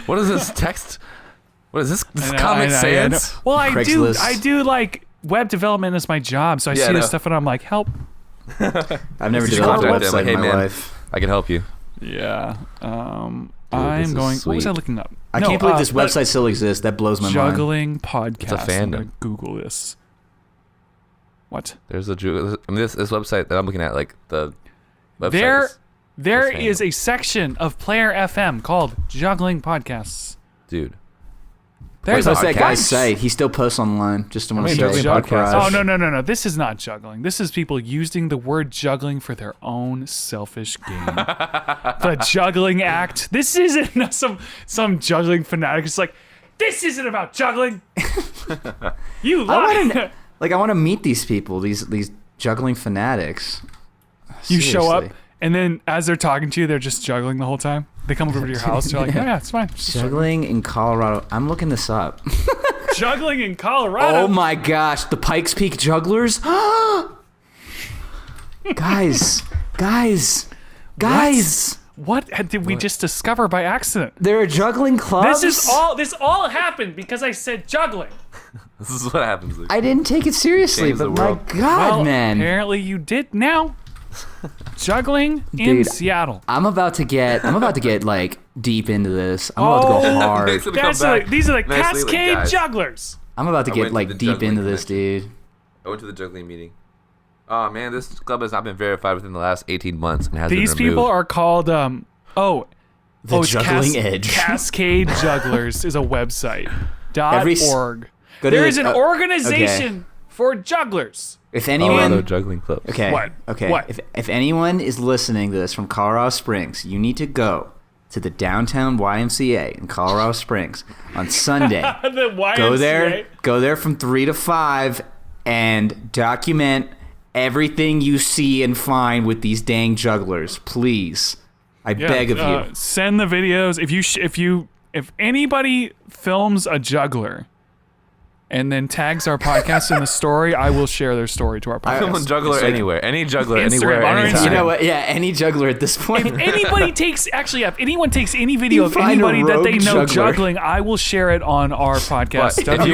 What is this text? What is this? This I know, Comic I know, yeah, I know. Sans? Well, Craigslist. I do like web development as my job, so I Yeah, see I this know. stuff and I'm like, help. I've never You should developed a contact him, website like, hey, in my man. life. I can help you. Yeah. this I'm is going. What was I sweet. looking up? I No, can't believe this but website still exists. That blows my mind. Juggling podcast. fandom. I'm gonna Google this. What? There's this website that I'm looking at, like the website. There That's is fandom. a section of Player FM called Juggling Podcasts. Dude. There's Wait, What's that podcast? guy's site? He still posts online. Just want to say. Juggling Buck podcast. Raj. Oh no! This is not juggling. This is people using the word juggling for their own selfish gain. The juggling act. This isn't some juggling fanatic. It's like this isn't about juggling. You lie. I want to meet these people. These juggling fanatics. You show up, Seriously. and then as they're talking to you, they're just juggling the whole time. They come over to your house. They're like, oh, yeah, it's fine. Just Juggling in Colorado. I'm looking this up. juggling in Colorado. Oh my gosh, the Pikes Peak jugglers. guys. What did we just discover by accident? There are juggling clubs. This all happened because I said juggling. This is what happens. Luke. I didn't take it seriously, Change but the my world. God, Well, man. apparently you did now. Juggling in Dude, Seattle. I'm about to get like deep into this. I'm about to go Oh. hard. Next week we come back. These are the Nicely, like, Cascade guys. Jugglers. I'm about to I get went to like the deep juggling into this, dude. I went to the juggling meeting. Oh man, this club has not been verified within the last 18 months and has These been removed. people are called The it's Juggling Edge. Cascade Jugglers is a website. .org. Go to There the- is an okay. organization for jugglers. If Colorado anyone, juggling club. okay, What? okay. What? If anyone is listening to this from Colorado Springs, you need to go to the downtown YMCA in Colorado Springs on Sunday. The YMCA. Go there from 3 to 5 and document everything you see and find with these dang jugglers, please. I beg of you. Send the videos. If anybody films a juggler and then tags our podcast in the story, I will share their story to our podcast. Film a juggler anywhere. Any juggler, Instagram, anywhere, on our anytime. You know what? Yeah, any juggler at this point. If anyone takes any video of find a anybody that they rogue know juggler. juggling, I will share it on our podcast. But if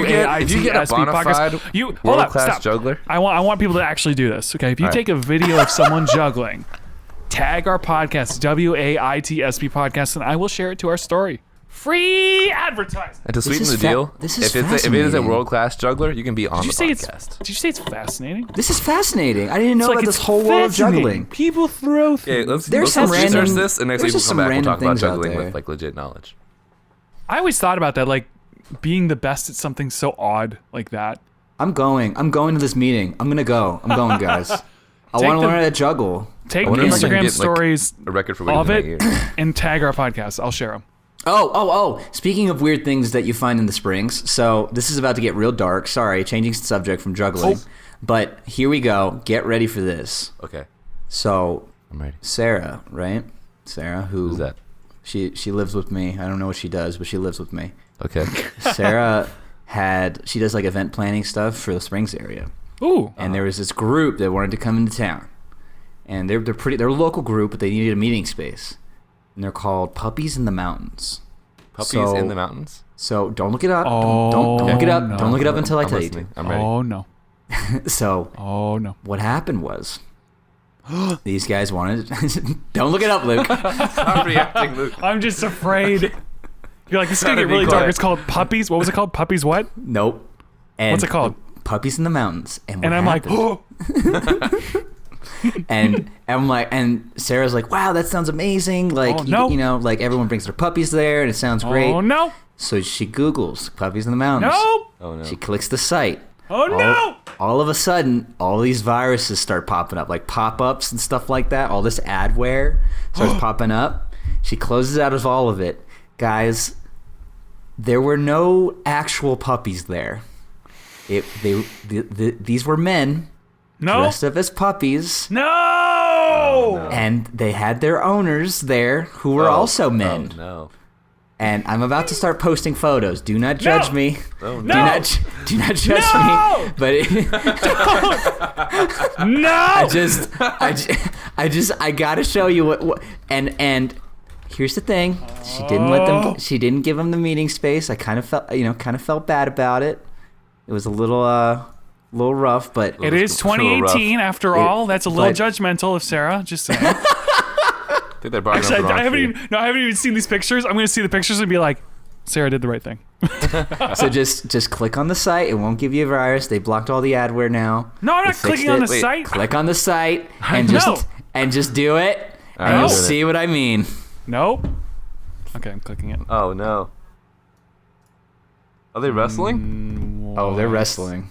you get a bona fide hold up, world-class stop. juggler. I want people to actually do this. Okay, if you take a video of someone juggling, tag our podcast, WAITSP podcast, and I will share it to our story. Free advertising. And to sweeten the deal, this is if it is a fascinating. world-class juggler, you can be on the podcast. Did you say it's fascinating? This is fascinating. I didn't know It's about it's this whole world of fascinating. juggling. People throw things. Yeah, let's There's some research random- this, and next there's week we'll just come some back. We'll random talk about things out juggling there. with like legit knowledge. I always thought about that, like being the best at something so odd like that. I'm going to this meeting. I'm going, guys. I Take want to the- learn how to juggle. Take I wonder if I can Instagram get, like, stories A record for of winning it that year. and tag our podcast. I'll share them. Oh. Speaking of weird things that you find in the springs, so this is about to get real dark. Sorry, changing subject from juggling. But here we go. Get ready for this. Okay, So, I'm ready. Sarah, right? Sarah, Who's that? She lives with me. I don't know what she does, but she lives with me. Okay. Sarah she does like event planning stuff for the Springs area. Ooh. And there was this group that wanted to come into town. And they're a local group, but they needed a meeting space. And they're called Puppies in the Mountains. Puppies in the mountains. So don't look it up. Oh, Don't look it up. no. Don't look it up until I I'm tell listening. you I'm ready. Oh no. to. So Oh no. what happened was these guys wanted don't look it up, Luke. Stop reacting, Luke. I'm just afraid. You're like, this is gonna Gotta get be really dark. quiet. It's called Puppies. What was it called? Puppies what? Nope. And What's it called? Puppies in the Mountains. And what And I'm like, happened- oh. and I'm like, and Sarah's like, wow, that sounds amazing. Like, Oh, no. you know, like everyone brings their puppies there, and it sounds great. Oh no. So she Googles Puppies in the Mountains. No. Oh no. She clicks the site. Oh no. All of a sudden, all these viruses start popping up, like pop-ups and stuff like that. All this adware starts popping up. She closes out of all of it. Guys, there were no actual puppies there. These were men No. dressed up as puppies, No. and they had their owners there who were also men. Oh no. And I'm about to start posting photos. Do not judge me. Oh, Do no. do not judge No! me. But No. I gotta show you what and here's the thing. She didn't let them. She didn't give them the meeting space. I kind of felt bad about it. It was a little rough, but It is 2018 after all. That's a little but- judgmental of Sarah. Just saying. I think they brought Actually, it up I haven't wrong even. No, I haven't even seen these pictures. I'm going to see the pictures and be like, Sarah did the right thing. so just click on the site. It won't give you a virus. They blocked all the adware now. No, I'm They not fixed clicking on it. the site. Click on the site and No. just do it, and right, you'll I'm doing see what I mean. Nope. Okay, I'm clicking it. Oh no. Are they wrestling? Oh, they're wrestling.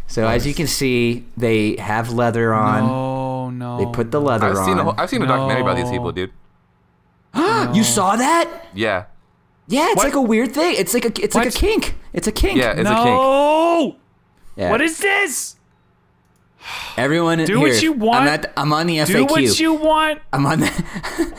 So as you can see, they have leather on. Oh no. They put the leather on. I've seen a documentary about these No. people, dude. You saw that? Yeah. Yeah, it's What? like a weird thing. It's like a What? kink. It's a kink. Yeah, it's a kink. No. Yeah. What is this? Everyone Do here, what you want. I'm on the FAQ. Do what you want. I'm on the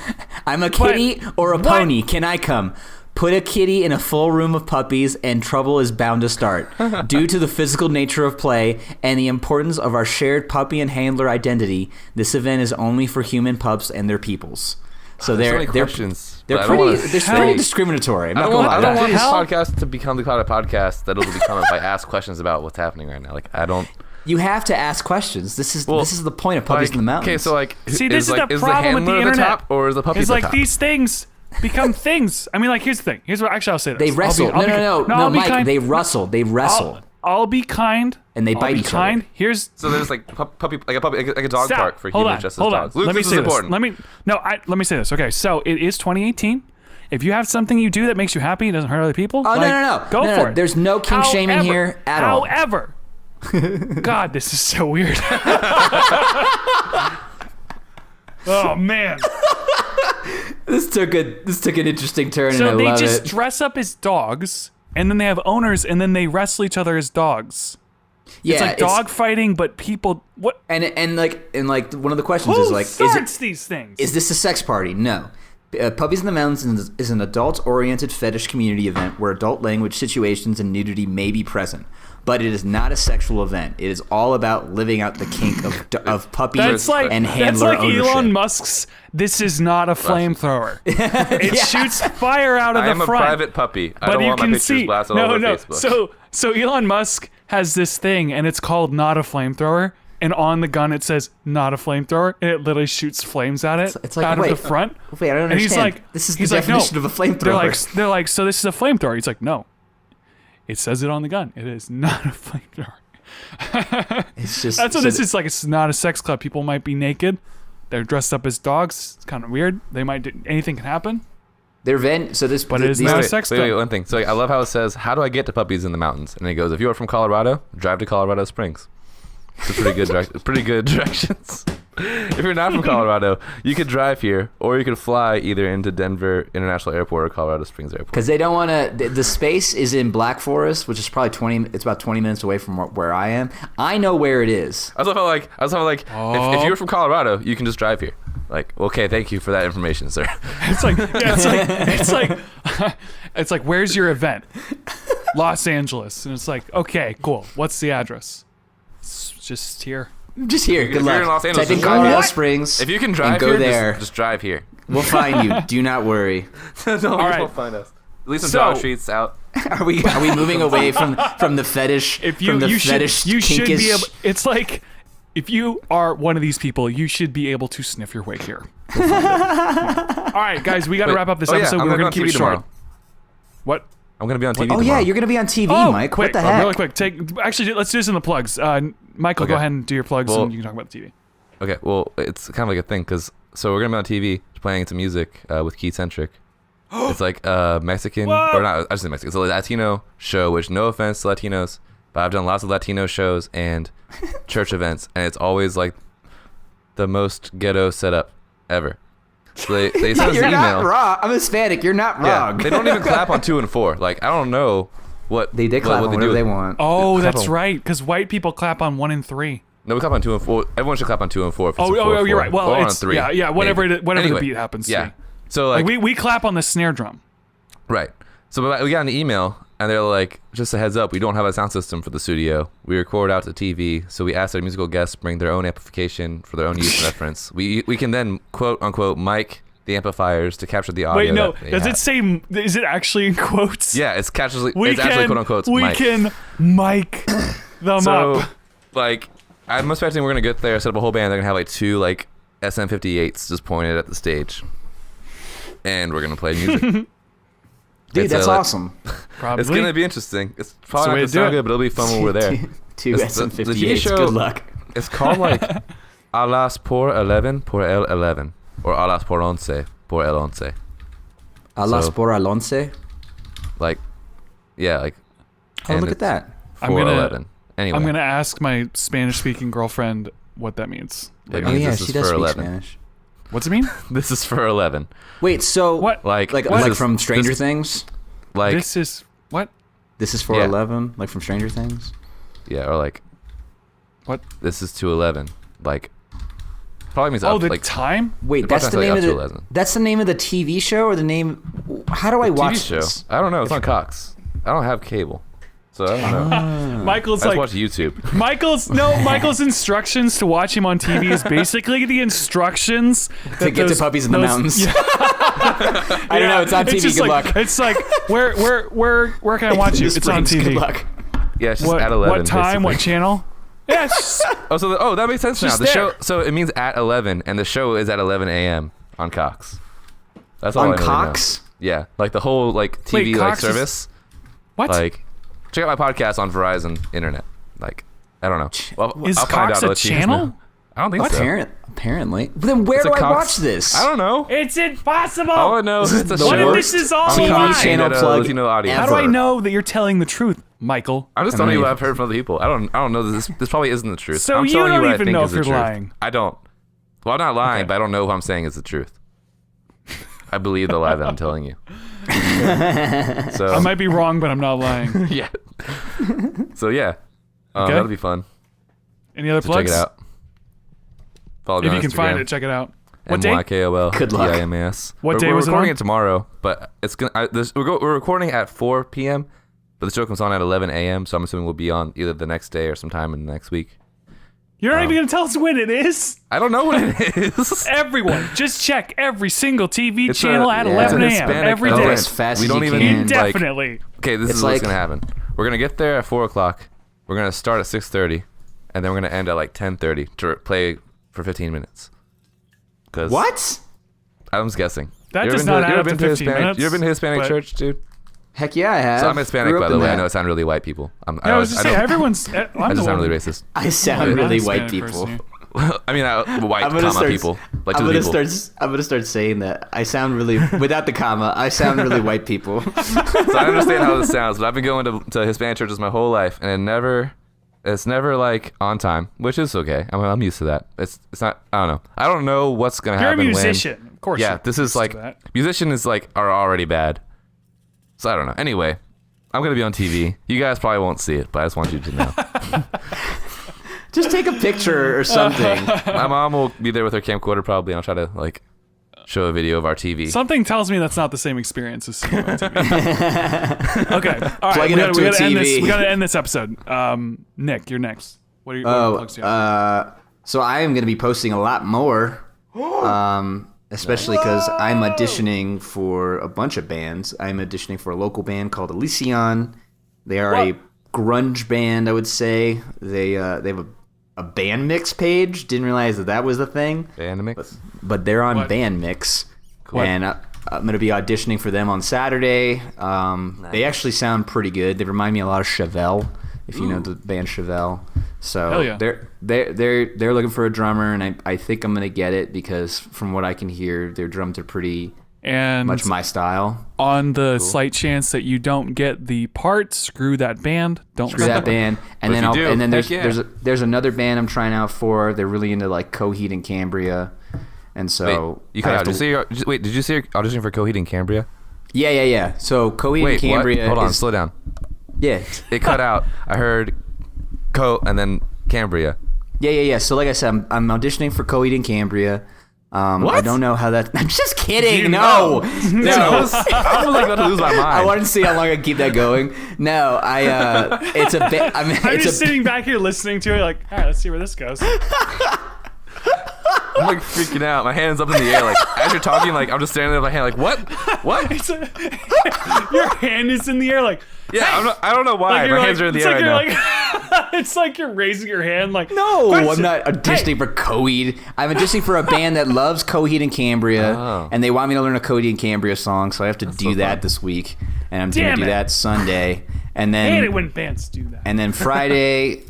I'm a kitty or a what? pony. Can I come? Put a kitty in a full room of puppies and trouble is bound to start. Due to the physical nature of play and the importance of our shared puppy and handler identity, this event is only for human pups and their peoples. So There's so they're many they're questions. they're but I don't wanna pretty say- discriminatory. I'm I not don't gonna want, lie. I don't want this Hell? podcast to become the kind of podcast that it'll become if I ask questions about what's happening right now. Like I don't. You have to ask questions. This is the point of Puppies Like, in the Mountains. okay, so like, See, this is the is problem with handler the at internet. top or is the puppy It's at the like top? these things become things. I mean, like, here's the thing. Here's what actually I'll say this. they wrestle. No, I'll be Mike. kind. They wrestle. They wrestle. I'll be kind. And they I'll bite be each kind. other. Here's So there's like puppy, like a dog Stop. park for Hold humans on. just as Hold dogs. on. Luke, Let me this say is this. important. Let me say this. Okay, so it is 2018. If you have something you do that makes you happy, it doesn't hurt other people. Oh, like, no. Go No, for no. it. There's no kink shaming here at all. However, God, this is so weird. Oh man. This took an interesting turn, and So I they love just it. dress up as dogs, and then they have owners, and then they wrestle each other as dogs. Yeah, It's like dog fighting, but people. What? and one of the questions Who is like, starts these things? is this a sex party? No. Puppies in the Mountains is an adult-oriented fetish community event where adult language, situations, and nudity may be present. But it is not a sexual event. It is all about living out the kink of puppy and handler That's like ownership. Elon Musk's. This is not a flamethrower. It shoots fire out of I the am a front. private puppy. I But don't you want my can pictures see. blasted all over Facebook. So Elon Musk has this thing, and it's called not a flamethrower. And on the gun it says not a flamethrower, and it literally shoots flames at it It's like, out wait, of the front. wait, I don't And he's understand. like, This is the he's like, definition no. of a flamethrower. They're like, so this is a flamethrower. He's like, no. It says it on the gun. It is not a flamethrower. It's just That's what this is like. It's not a sex club. People might be naked. They're dressed up as dogs. It's kind of weird. They might do, anything can happen. Their event. So this, But it is these- not a Wait, sex wait, club. one thing. So I love how it says, "How do I get to Puppies in the Mountains?" And it goes, "If you are from Colorado, drive to Colorado Springs." It's a pretty good directions. If you're not from Colorado, you could drive here, or you could fly either into Denver International Airport or Colorado Springs Airport. Because they don't want to. The space is in Black Forest, which is probably 20. It's about 20 minutes away from where I am. I know where it is. I also felt like Oh. if you're from Colorado, you can just drive here. Like, okay, thank you for that information, sir. It's like, it's like, where's your event? Los Angeles. And it's like, okay, cool. What's the address? It's just here. Just here. Good If luck. you're in Los Angeles, Type in just drive Colorado here. Springs. If you can and drive go here, there, just drive here. we'll find you. Do not worry. No, you right. won't find us. At least some So- dog treats out. Are we moving away from the fetish? If you from the you fetish should be kinkish- able. It's like, if you are one of these people, you should be able to sniff your way here. We'll find it. All right, guys, we got to Wait. wrap up this Oh, yeah, episode. I'm We're gonna going be to on keep it TV short. tomorrow. What? I'm gonna be on TV Oh tomorrow. yeah, you're gonna be on TV, Mike. Wait, What the heck? really quick. Actually, let's do this in the plugs. Michael, go Okay. ahead and do your plugs, Well- and you can talk about the TV. Okay, well, it's kind of like a thing because we're gonna be on TV playing some music with Keith Centric. It's like Mexican Whoa! or not? I just say Mexican. It's a Latino show. Which, no offense to Latinos, but I've done lots of Latino shows and church events, and it's always like the most ghetto setup ever. So they send us You're an not email. wrong. I'm Hispanic. You're not Yeah, wrong. they don't even clap on 2 and 4. Like, I don't know what They did clap what on they whatever do. they want. Oh, Clap that's on- right, because white people clap on 1 and 3. No, we clap on 2 and 4. Everyone should clap on 2 and 4. If it's a 4, Oh, you're 4. right. Well, or on it's 3. yeah, whatever maybe. whatever Anyway, the beat happens to yeah. be. So Like like, we clap on the snare drum. right. So we got an email and they're like, just a heads up, we don't have a sound system for the studio. We record out to TV, so we ask our musical guests bring their own amplification for their own use and reference. We can then quote unquote mic the amplifiers to capture the audio. Wait, no. that they Does have. it say? Is it actually in quotes? Yeah, it's actually We it's actually quote unquote we mic. can mic them So up. like, I'm expecting we're gonna get there, set up a whole band. They're gonna have like 2 like SM58s just pointed at the stage, and we're gonna play music. Dude, It's that's like- awesome. Probably. It's gonna be interesting. It's probably the not way gonna to do sound it. good, but it'll be fun when we're there. Two It's the TV SM58s. show- Good luck. It's called like Alas por 11 por el 11 or Alas por 11 por el 11. Alas So- por Alonce. Like, yeah, like. Oh, and look at it's that. I'm 411. Anyway, I'm gonna ask my Spanish-speaking girlfriend what that means. It Oh means yeah, this she is does for speak 11. Spanish. What's it mean? This is for 11. Wait, so What? Like like this is- from Stranger this- Things? Like This is what? This is for Yeah. 11, like from Stranger Things. yeah, or like What? this is to 11. Like probably means Oh, up, the like time? Wait, They're that's the probably name up of to the 11. that's the name of the TV show or the name? How do I watch TV show. this? I don't know. It's on Cox. I don't have cable, so I don't know. Michael's I just like watch YouTube. Michael's instructions to watch him on TV is basically the instructions To get to Puppies in the Mountains. I don't know. It's on TV. just Good like, luck. It's like where can I watch you? This It's on brings TV. Good luck. Yeah, it's just What, at 11. what time? What basically. channel? Yes. Oh, so that makes sense now. just The there. show, so it means at 11, and the show is at 11 a.m. on Cox. That's all On I really know. Cox? Yeah, like the whole like TV Wait, like Cox is- service. What? Like, check out my podcast on Verizon Internet. Like, I don't know. Well, Is I'll find Cox out. a I'll let you guys channel? know. I don't think so. Apparently. Then where It's do a I Cox- watch this? I don't know. It's impossible. All I know is it's a The What if show. this is all on a TV Cox lie? channel and, plug Latino audience. How do I ever. know that you're telling the truth, Michael? I'm just I telling you don't what even- I've heard from other people. I don't know that this probably isn't the truth. So I'm you telling don't what I even think know is if the you're truth. lying. I don't. Well, I'm not lying, Okay. but I don't know if I'm saying is the truth. I believe the lie that I'm telling you. So I might be wrong, but I'm not lying. yeah. So yeah, Okay. that'll be fun. Any other So plugs? check it out. Follow me If on you can find Instagram. it, check it out. What day? MYKOL. Good luck. DIMAS. What day we're was it recording on? it tomorrow, but it's gonna. We're recording at 4 p.m. But the show comes on at 11 a.m. So I'm assuming we'll be on either the next day or sometime in the next week. You're not even going to tell us when it is? I don't know what it is. Everyone, just check every single TV It's channel a- at yeah. 11 it's a a.m. Hispanic every event. day. As fast We as don't you even can. need, like- Indefinitely. Okay, this It's is what's like- gonna happen. We're gonna get there at 4 o'clock. We're gonna start at 6:30, and then we're gonna end at like 10:30 to play for 15 minutes. Cause What? I was guessing. That You ever does been not to- add you ever up to been to 15 Hispanic? minutes, You ever been to Hispanic but- church, dude? Heck yeah, I have. So I'm Hispanic, Grew by up the in way. I that. know I sound really white people. Yeah, I was just saying, everyone's... I'm I the just sound one- really racist. I sound I'm really not a white Hispanic people. person. I mean, white I'm gonna comma start- people. Like I'm two gonna people. start. I'm gonna start saying that. I sound really without the comma. I sound really white people. So I understand how this sounds, but I've been going to Hispanic churches my whole life, and it's never like on time, which is okay. I'm used to that. It's not. I don't know. I don't know what's gonna You're a happen. musician. Of course. Yeah, you're this is used to like that. musician is like are already bad. So I don't know. Anyway, I'm gonna be on TV. You guys probably won't see it, but I just want you to know. Just take a picture or something. My mom will be there with her camcorder probably, and I'll try to like show a video of our TV. Something tells me that's not the same experience as seeing it on TV. Okay. All right. Plug it up to a end this. TV. We gotta end this episode. Nick, you're next. What are your plugs you have? So I am going to be posting a lot more, especially because I'm auditioning for a bunch of bands. I'm auditioning for a local band called Elysion. They are a grunge band, I would say. They have a band mix page. Didn't realize that was the thing. Band mix. But they're on What? band mix. Cool. And I'm going to be auditioning for them on Saturday. They actually sound pretty good. They remind me a lot of Chevelle, if you know the band Chevelle. So Hell yeah. they're looking for a drummer, and I think I'm going to get it because from what I can hear, their drums are pretty And much my style. on the slight chance that you don't get the part, screw that band. Don't Screw that band. And But if then you do, and then heck yeah. there's another band I'm trying out for. They're really into like Coheed and Cambria. And so Wait, you I cut have out. Did you see your audition for Coheed and Cambria? Yeah. So Coheed Wait, and Cambria what? Hold on, is, slow down. yeah. It cut out. I heard and then Cambria. Yeah. So like I said, I'm auditioning for Coheed and Cambria. I don't know how that. I'm just kidding. You No. I was like about to lose my mind. I wanted to see how long I can keep that going. No, it's a bit. I mean, I'm it's just a. sitting back here listening to it, like, all right, let's see where this goes. I'm like freaking out. My hand's up in the air. Like as you're talking, like I'm just standing there with my hand. Like what? Your hand is in the air, like. Yeah, I don't know why. Like My you're hands are in the it's air like right you're now. like, it's like you're raising your hand, like. No, I'm question. not auditioning for Coheed. I'm auditioning for a band that loves Coheed and Cambria, Oh. and they want me to learn a Coheed and Cambria song, so I have to do so that fun. this week, and I'm Damn going to do it. that Sunday, and I hate it then when bands do that. and then Friday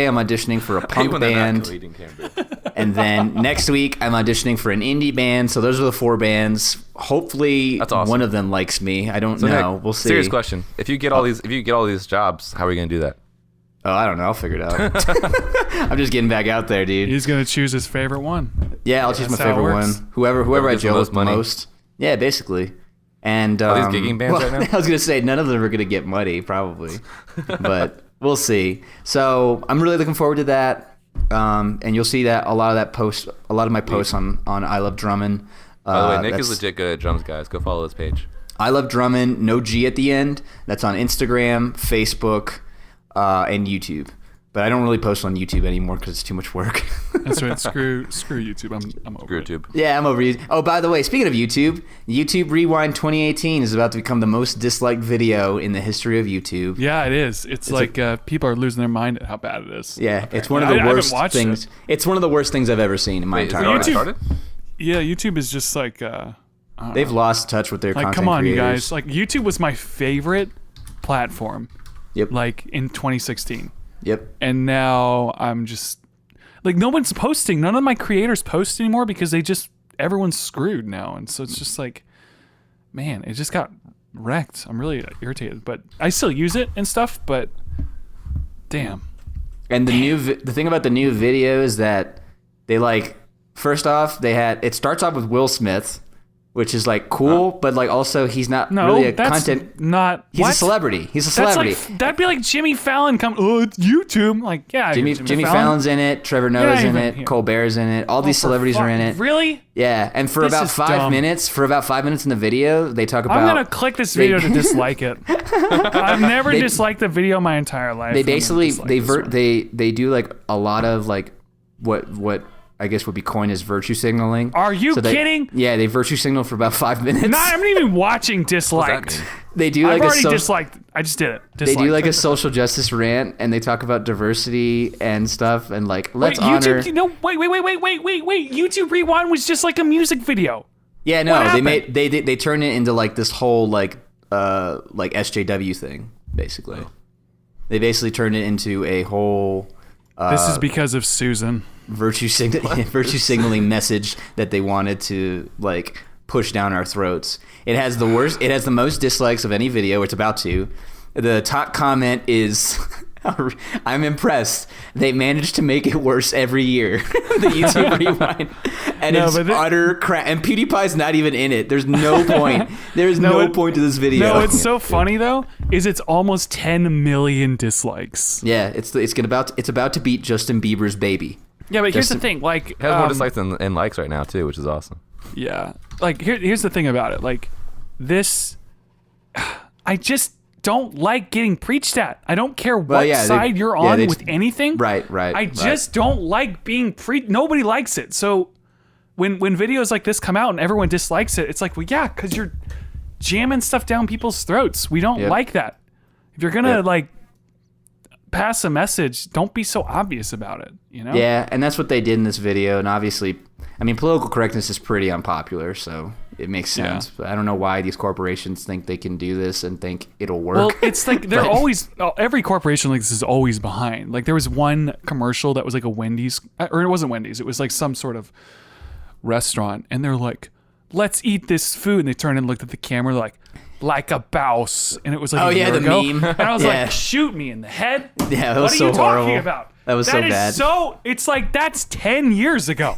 I'm auditioning for a Hate punk when they're not band. Coheed and Cambria. And then next week, I'm auditioning for an indie band. So those are the 4 bands. Hopefully, That's awesome. one of them likes me. I don't So, know. Nick, We'll see. Serious question: if you get all these jobs, how are you gonna do that? Oh, I don't know. I'll figure it out. I'm just getting back out there, dude. He's gonna choose his favorite one. Yeah, I'll choose my That's how it favorite works. one. Whoever I gets the gel most with the money. most. Yeah, basically. And Are these gigging bands right now? I was gonna say none of them are gonna get money, probably, but we'll see. So I'm really looking forward to that. And you'll see that a lot of my posts on I Love Drummond. By the way, Nick that's- is legit good at drums, guys. Go follow his page. I Love Drummond, no G at the end. That's on Instagram, Facebook, and YouTube. But I don't really post on YouTube anymore because it's too much work. That's right. Screw YouTube. I'm over Screw it. YouTube. Yeah, I'm over YouTube. Oh, by the way, speaking of YouTube, YouTube Rewind 2018 is about to become the most disliked video in the history of YouTube. Yeah, it is. It's like people are losing their mind at how bad it is. Yeah, it's one of I the haven't worst watched things. it. It's one of the worst things I've ever seen in my Wait, is it entire already life. started? Yeah, YouTube is just like. I don't They've know. lost touch with their Like, content come on, creators. you guys. Like, YouTube was my favorite platform. Yep. Like in 2016. Yep. And now I'm just like, no one's posting. None of my creators post anymore because everyone's screwed now. And so it's just like, man, it just got wrecked. I'm really irritated, but I still use it and stuff, but damn. And the thing about the new video is that they first off, it starts off with Will Smith, which is like cool, but like also he's not really a content. Not. He's what? a celebrity. He's a celebrity. That'd be like Jimmy Fallon come. Oh, it's YouTube. Like, yeah, Jimmy Fallon's in it. Trevor Noah's in it. Here. Colbert's in it. All these celebrities are in it. Really? Yeah, and for This about is 5 dumb. minutes, in the video, they talk about. I'm gonna click this video to dislike it. I've never disliked the video my entire life. They basically they do like a lot of like what I guess would be coined as virtue signaling. Are you kidding? Yeah, they virtue signal for about 5 minutes. I'm not even watching disliked. They do I've like already disliked. I just did it. Disliked. They do like a social justice rant, and they talk about diversity and stuff, and like let's honor. YouTube, wait. YouTube Rewind was just like a music video. Yeah, no, they turn it into like this whole like SJW thing, basically. They basically turn it into a whole. This is because of Susan. Virtue signaling message that they wanted to like push down our throats. It has the most dislikes of any video. It's about to. The top comment is, "I'm impressed. They managed to make it worse every year." The YouTube Rewind, and it's utter crap. And PewDiePie's not even in it. There's no point. There's no point to this video. No, it's so funny though. It's almost 10 million dislikes. Yeah, it's about to beat Justin Bieber's Baby. Yeah, but here's the thing. Like, it has more dislikes than likes right now too, which is awesome. Yeah, like here's the thing about it. Like, this, I just don't like getting preached at. I don't care what side you're on with anything. Right. I just don't like being Nobody likes it. So when videos like this come out and everyone dislikes it, it's like, well, yeah, because you're jamming stuff down people's throats. We don't like that. If you're gonna like pass a message, don't be so obvious about it, you know? Yeah, and that's what they did in this video. And obviously, I mean, political correctness is pretty unpopular, so it makes sense. But I don't know why these corporations think they can do this and think it'll work. Well, it's like they're always, every corporation like this is always behind. Like there was one commercial that was like a Wendy's, or it wasn't Wendy's, it was like some sort of restaurant, and they're like, let's eat this food. And they turned and looked at the camera like a bouse, and it was like a year ago. Meme. And I was like, shoot me in the head. Yeah, that was what so are you horrible. talking about? That was so bad. It's like that's 10 years ago.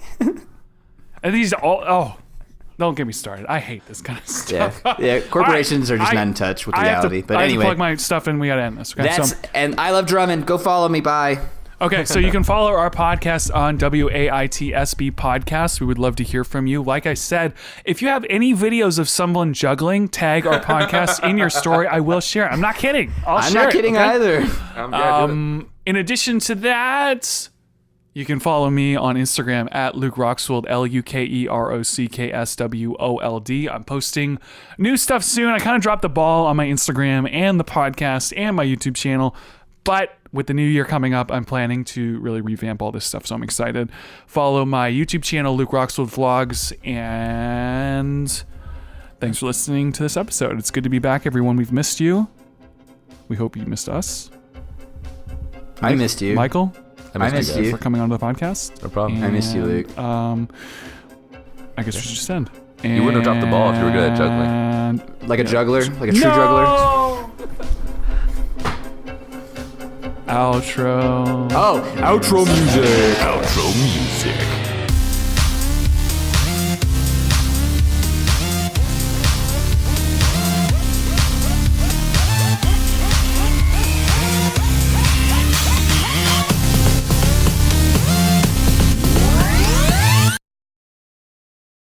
And these don't get me started. I hate this kind of stuff. Yeah. Corporations are just not in touch with reality. But anyway, I have to plug my stuff in. We gotta end this. Okay? And I love Drummond. Go follow me. Bye. Okay, so you can follow our podcast on WAITSB Podcast. We would love to hear from you. Like I said, if you have any videos of someone juggling, tag our podcast in your story. I will share it. I'm not kidding. I'm not kidding either. In addition to that, you can follow me on Instagram at Luke Roxwold, LukeRockswold. I'm posting new stuff soon. I kind of dropped the ball on my Instagram and the podcast and my YouTube channel, but with the new year coming up, I'm planning to really revamp all this stuff, so I'm excited. Follow my YouTube channel, Luke Roxwold Vlogs, and thanks for listening to this episode. It's good to be back, everyone. We've missed you. We hope you missed us. I missed you. Michael? I missed you for coming on the podcast. No problem. I missed you, Luke. I guess we should just end. You wouldn't have dropped the ball if you were good at juggling. Like a juggler? Like a true juggler? Outro. Oh, outro music. Outro music.